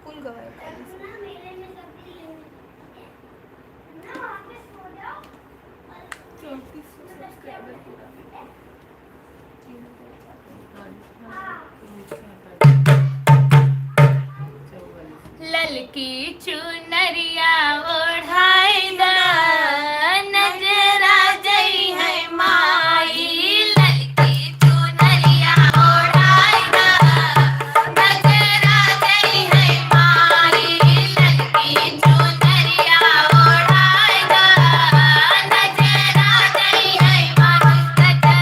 Speaker 2: कुल गवाए
Speaker 1: ललकी चुनरिया ओढ़ाई दा, नजरा जई है माई। ललकी चुनरिया ओढ़ाई दा, नजरा जई है माई। ललकी चुनरिया ओढ़ाई दा, नजरा जई है माई। नजरा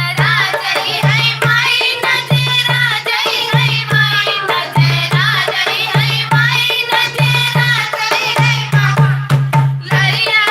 Speaker 1: जई है माई, नजरा जई है माई। नजरा जई है माई, नजरा जई है माई। लरिया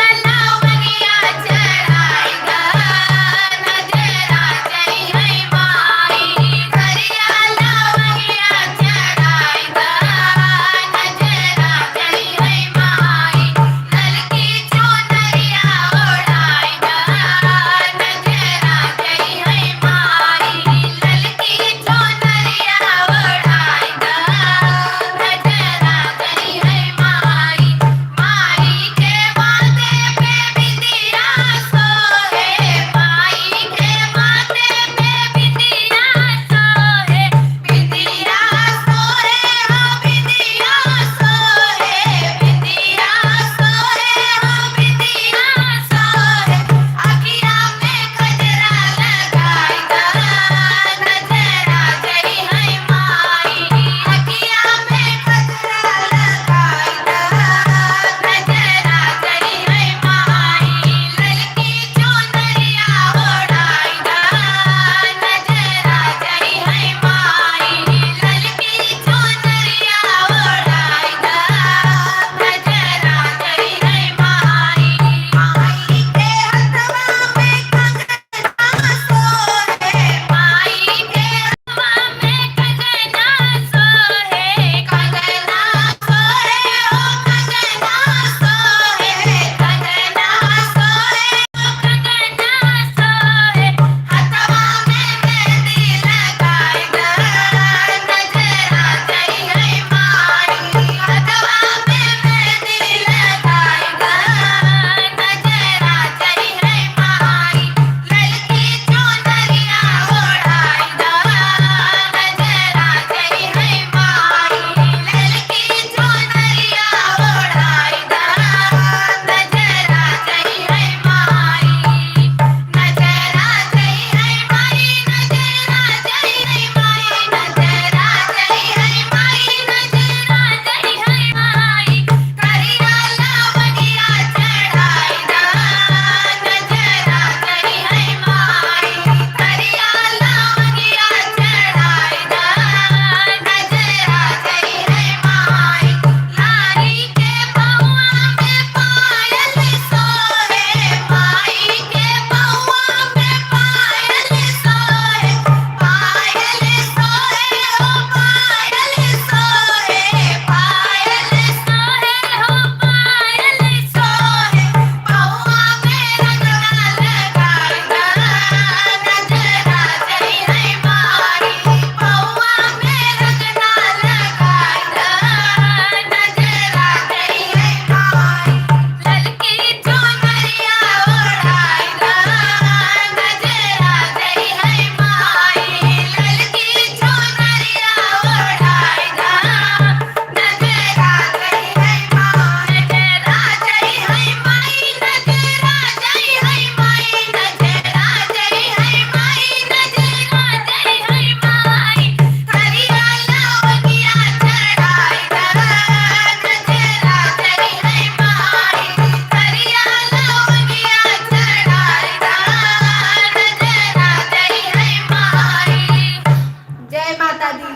Speaker 2: दी।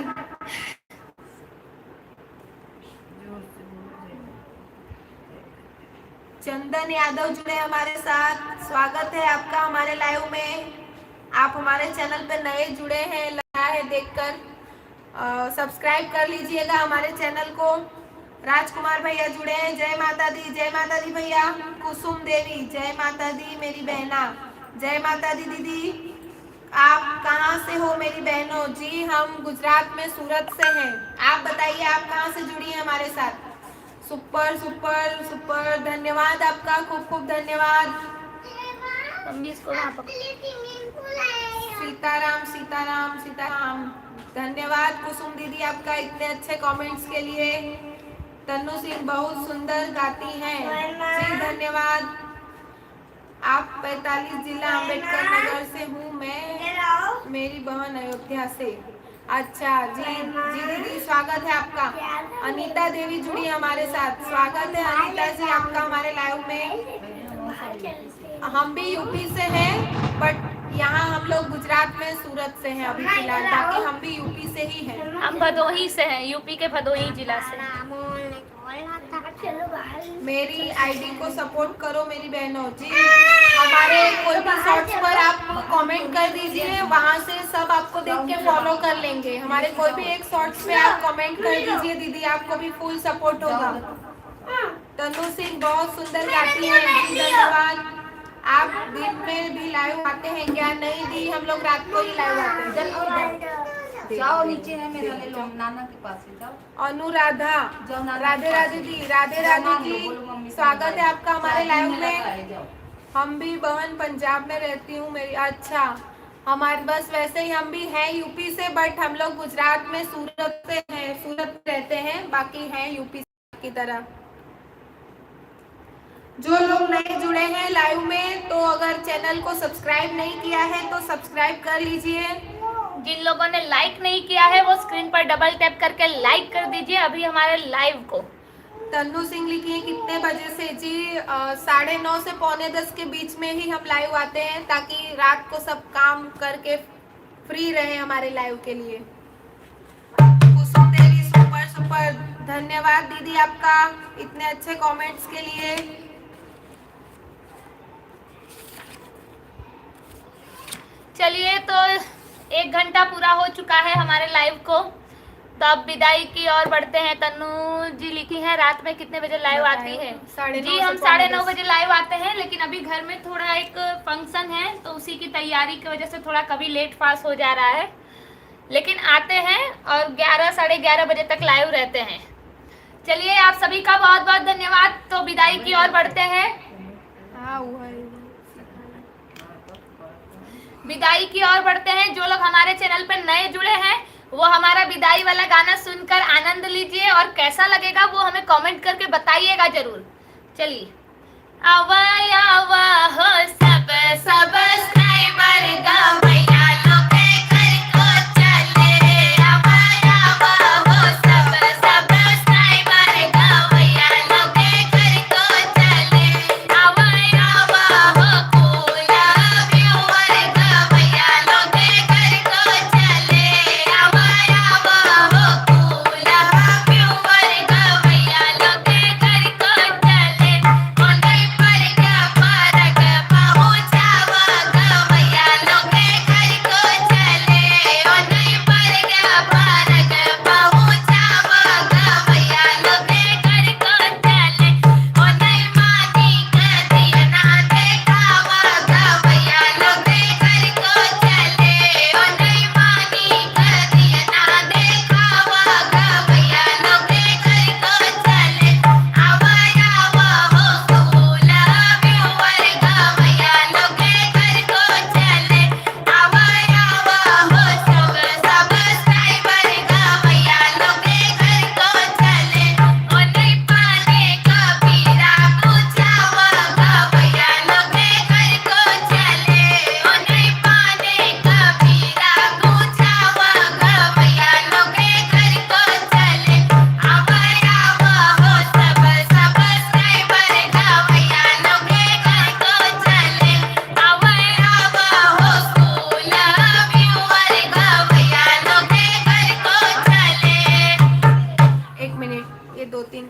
Speaker 2: चंदन यादव जुड़े हमारे साथ, स्वागत है आपका हमारे लाइव में। आप हमारे चैनल पे नए जुड़े हैं, लगा है देखकर सब्सक्राइब कर लीजिएगा हमारे चैनल को। राजकुमार भैया जुड़े हैं, जय माता दी भैया। कुसुम देवी, जय माता दी मेरी बहना, जय माता दी दीदी। आप कहाँ से हो मेरी बहनों? जी हम गुजरात में सूरत से हैं। आप बताइए आप कहाँ से जुड़ी हैं हमारे साथ? सुपर सुपर सुपर, धन्यवाद आपका, खूब खूब धन्यवाद। सीताराम सीताराम सीताराम, धन्यवाद कुसुम दीदी आपका इतने अच्छे कमेंट्स के लिए। तन्नू सिंह बहुत सुंदर गाती हैं, जी धन्यवाद। आप 45 जिला अम्बेडकर नगर से हूँ मैं, मेरी बहन अयोध्या से। अच्छा जी जी दीदी, स्वागत है आपका। अनीता देवी जुड़ी हमारे साथ, स्वागत है अनीता जी आपका हमारे लाइव में। हम भी यूपी से हैं, बट यहाँ हम लोग गुजरात में सूरत से हैं अभी फिलहाल, ताकि हम भी यूपी से ही हैं।
Speaker 1: हम भदोही से हैं, यूपी के भदोही जिला से।
Speaker 2: मेरी आईडी को सपोर्ट करो मेरी बहनों जी। हमारे कोई भी शॉर्ट्स पर आप कमेंट कर दीजिए, वहाँ से सब आपको देख के फॉलो कर लेंगे। हमारे कोई भी एक शॉर्ट्स पे आप कमेंट कर दीजिए दीदी, आपको भी फुल सपोर्ट होगा। तनु सिंह बहुत सुंदर गाती हैं, धन्यवाद। आप दिन में भी लाइव आते हैं क्या? नहीं दी, हम लोग रात को ही लाइव आते हैं।
Speaker 3: जाओ नीचे है मेरा, ले लो नाना के पास से जाओ।
Speaker 2: अनुराधा, राधे राधे दी, राधे राधे जी, स्वागत है आपका हमारे लाइव में। हम भी बहन पंजाब में रहती हूँ मेरी। अच्छा, हमारे बस वैसे ही हम भी हैं यूपी से, बट हम लोग गुजरात में सूरत से हैं, सूरत रहते हैं, बाकी हैं यूपी की तरह। जो लोग नए जुड़े हैं लाइव में, तो अगर चैनल को सब्सक्राइब नहीं किया है तो सब्सक्राइब कर लीजिए।
Speaker 1: जिन लोगों ने लाइक नहीं किया है वो स्क्रीन पर डबल टैप करके लाइक कर दीजिए अभी हमारे लाइव को।
Speaker 2: तन्नू सिंह लिखी है कितने बजे से? जी 9:30 से 9:45 के बीच में ही हम लाइव आते हैं, ताकि रात को सब काम करके फ्री रहे हमारे लाइव के लिए। कुसुम देवी सुपर सुपर, धन्यवाद दीदी आपका इतने अच्छे कमेंट्स के लिए।
Speaker 1: चलिए, तो 1 घंटा पूरा हो चुका है हमारे लाइव को, तो अब विदाई की ओर बढ़ते हैं। तन्नू जी लिखी है रात में कितने बजे लाइव आती है? जी हम 9:30 बजे लाइव आते हैं, लेकिन अभी घर में थोड़ा एक फंक्शन है, तो उसी की तैयारी की वजह से थोड़ा कभी लेट फास्ट हो जा रहा है, लेकिन आते हैं और 11 साढ़े 11 बजे तक लाइव रहते हैं। चलिए, आप सभी का बहुत बहुत धन्यवाद। तो विदाई की ओर बढ़ते हैं, विदाई की ओर बढ़ते हैं। जो लोग हमारे चैनल पर नए जुड़े हैं वो हमारा विदाई वाला गाना सुनकर आनंद लीजिए, और कैसा लगेगा वो हमें कमेंट करके बताइएगा जरूर। चलिए, आवा आवा हो सब सब्सक्राइबर गवैया लोग घर को चले, आवा आवा हो सब सब्सक्राइबर गवैया लोग घर को चले, आवा आवा हो कूल व्यूअर गवैया लोग घर को चले, आवा आवा हो कूल व्यूअर गवैया लोग घर को चले, मंगल पर का फरक पहुंचावा गवैया लोग घर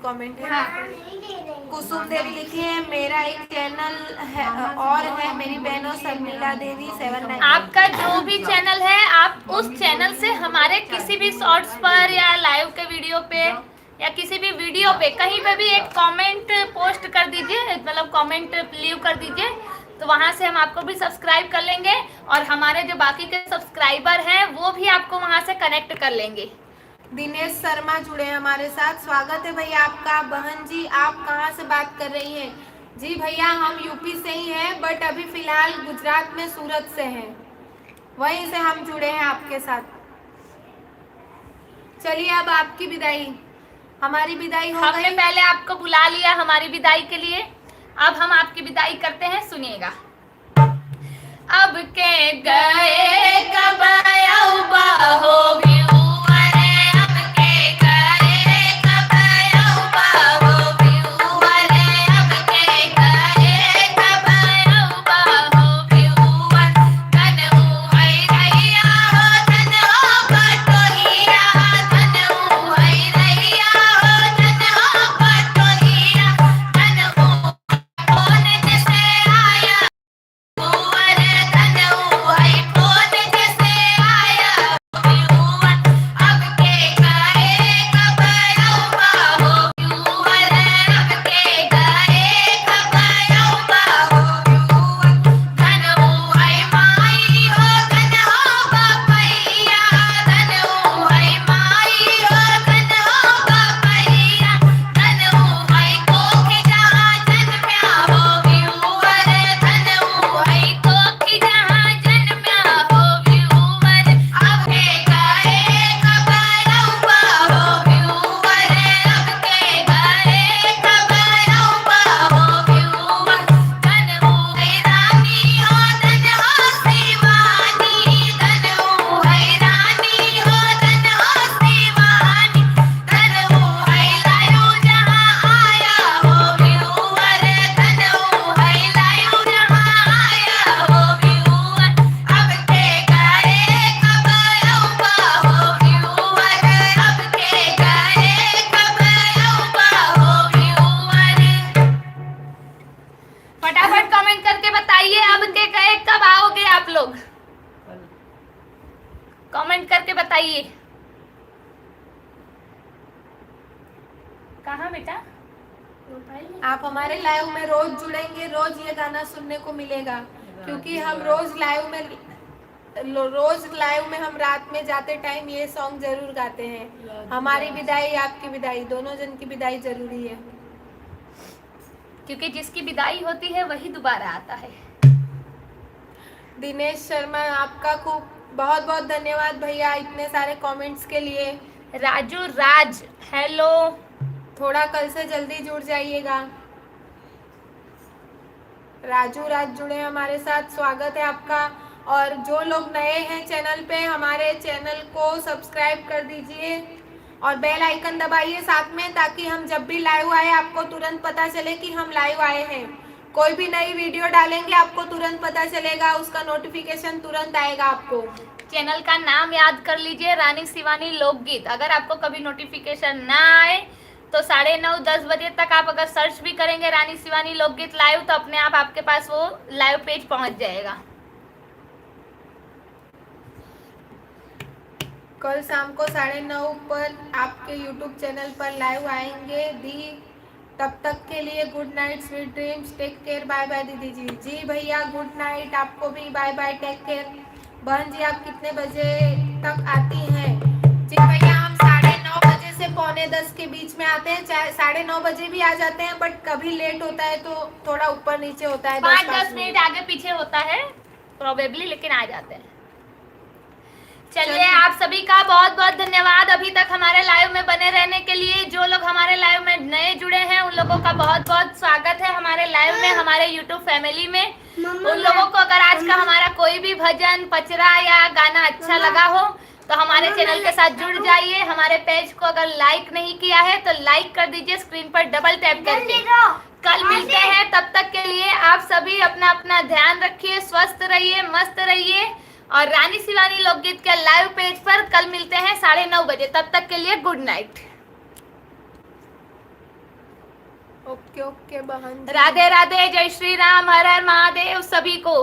Speaker 2: कमेंट है। कुसुम देवी लिखी है मेरा एक चैनल है और है मेरी बहनों शर्मिला देवी 79।
Speaker 1: आपका जो भी चैनल है आप उस चैनल से हमारे किसी भी शॉर्ट्स पर या लाइव के वीडियो पे या किसी भी वीडियो पे कहीं पे भी एक कमेंट पोस्ट कर दीजिए, मतलब कमेंट लीव कर दीजिए, तो वहां से हम आपको भी सब्सक्राइब कर लेंगे और हमारे जो बाकी के सब्सक्राइबर हैं वो भी आपको वहां से कनेक्ट कर लेंगे।
Speaker 2: दिनेश शर्मा जुड़े हैं हमारे साथ, स्वागत है भैया आपका। बहन जी आप कहाँ से बात कर रही हैं? जी भैया हम यूपी से ही हैं, बट अभी फिलहाल गुजरात में सूरत से हैं, वहीं से हम जुड़े हैं आपके साथ। चलिए अब आपकी विदाई, हमारी विदाई हो
Speaker 1: हमने
Speaker 2: गई।
Speaker 1: पहले आपको बुला लिया हमारी विदाई के लिए, अब हम आपकी विदाई करते हैं, सुनिएगा। अब के गए कब औबा हो फटाफट कमेंट करके बताइए अब के गए कब आओगे आप लोग, कमेंट करके बताइए। कहाँ बेटा?
Speaker 2: आप हमारे लाइव में रोज जुड़ेंगे, रोज ये गाना सुनने को मिलेगा, क्योंकि हम रोज लाइव में हम रात में जाते टाइम ये सॉन्ग जरूर गाते हैं। हमारी विदाई आपकी विदाई, दोनों जन की विदाई जरूरी है,
Speaker 1: क्योंकि जिसकी विदाई होती है वही दोबारा आता है।
Speaker 2: दिनेश शर्मा आपका खूब बहुत बहुत धन्यवाद भैया इतने सारे कमेंट्स के लिए।
Speaker 1: राजू राज हेलो,
Speaker 2: थोड़ा कल से जल्दी जुड़ जाइएगा। राजू राज जुड़े हमारे साथ, स्वागत है आपका। और जो लोग नए हैं चैनल पे, हमारे चैनल को सब्सक्राइब कर दीजिए और बेल आइकन दबाइए साथ में, ताकि हम जब भी लाइव आए आपको तुरंत पता चले कि हम लाइव आए हैं। कोई भी नई वीडियो डालेंगे आपको तुरंत पता चलेगा, उसका नोटिफिकेशन तुरंत आएगा आपको।
Speaker 1: चैनल का नाम याद कर लीजिए, रानी शिवानी लोकगीत। अगर आपको कभी नोटिफिकेशन ना आए तो 9:30-10 बजे तक आप अगर सर्च भी करेंगे रानी शिवानी लोकगीत लाइव, तो अपने आप आपके पास वो लाइव पेज पहुंच जाएगा।
Speaker 2: कल शाम को 9:30 पर आपके YouTube चैनल पर लाइव आएंगे दी। तब तक के लिए good night, sweet dreams, take care, bye bye दीदी जी। जी भैया गुड नाइट, आपको भी बाय बाय, टेक केयर। बहन जी आप कितने बजे तक आती हैं? जी भैया हम 9:30 बजे से 9:45 के बीच में आते हैं, चाहे 9:30 बजे भी आ जाते हैं, बट कभी लेट होता है तो थोड़ा ऊपर नीचे होता है,
Speaker 1: 5-10 मिनट आगे पीछे होता है प्रोबेबली, लेकिन आ जाते हैं। चलिए आप सभी का बहुत बहुत धन्यवाद अभी तक हमारे लाइव में बने रहने के लिए। जो लोग हमारे लाइव में नए जुड़े हैं उन लोगों का बहुत बहुत स्वागत है हमारे लाइव में, हमारे यूट्यूब फैमिली में। उन लोगों को अगर आज का हमारा कोई भी भजन, पचरा या गाना अच्छा लगा हो तो हमारे चैनल के साथ जुड़ जाइए। हमारे पेज को अगर लाइक नहीं किया है तो लाइक कर दीजिए, स्क्रीन पर डबल टैप करके। कल मिलते हैं, तब तक के लिए आप सभी अपना अपना ध्यान रखिए, स्वस्थ रहिए, मस्त रहिए। और रानी शिवानी लोकगीत के लाइव पेज पर कल मिलते हैं 9:30 बजे। तब तक के लिए गुड नाइट।
Speaker 2: ओके ओके बहन जी।
Speaker 1: राधे राधे, जय श्री राम, हर हर महादेव सभी को।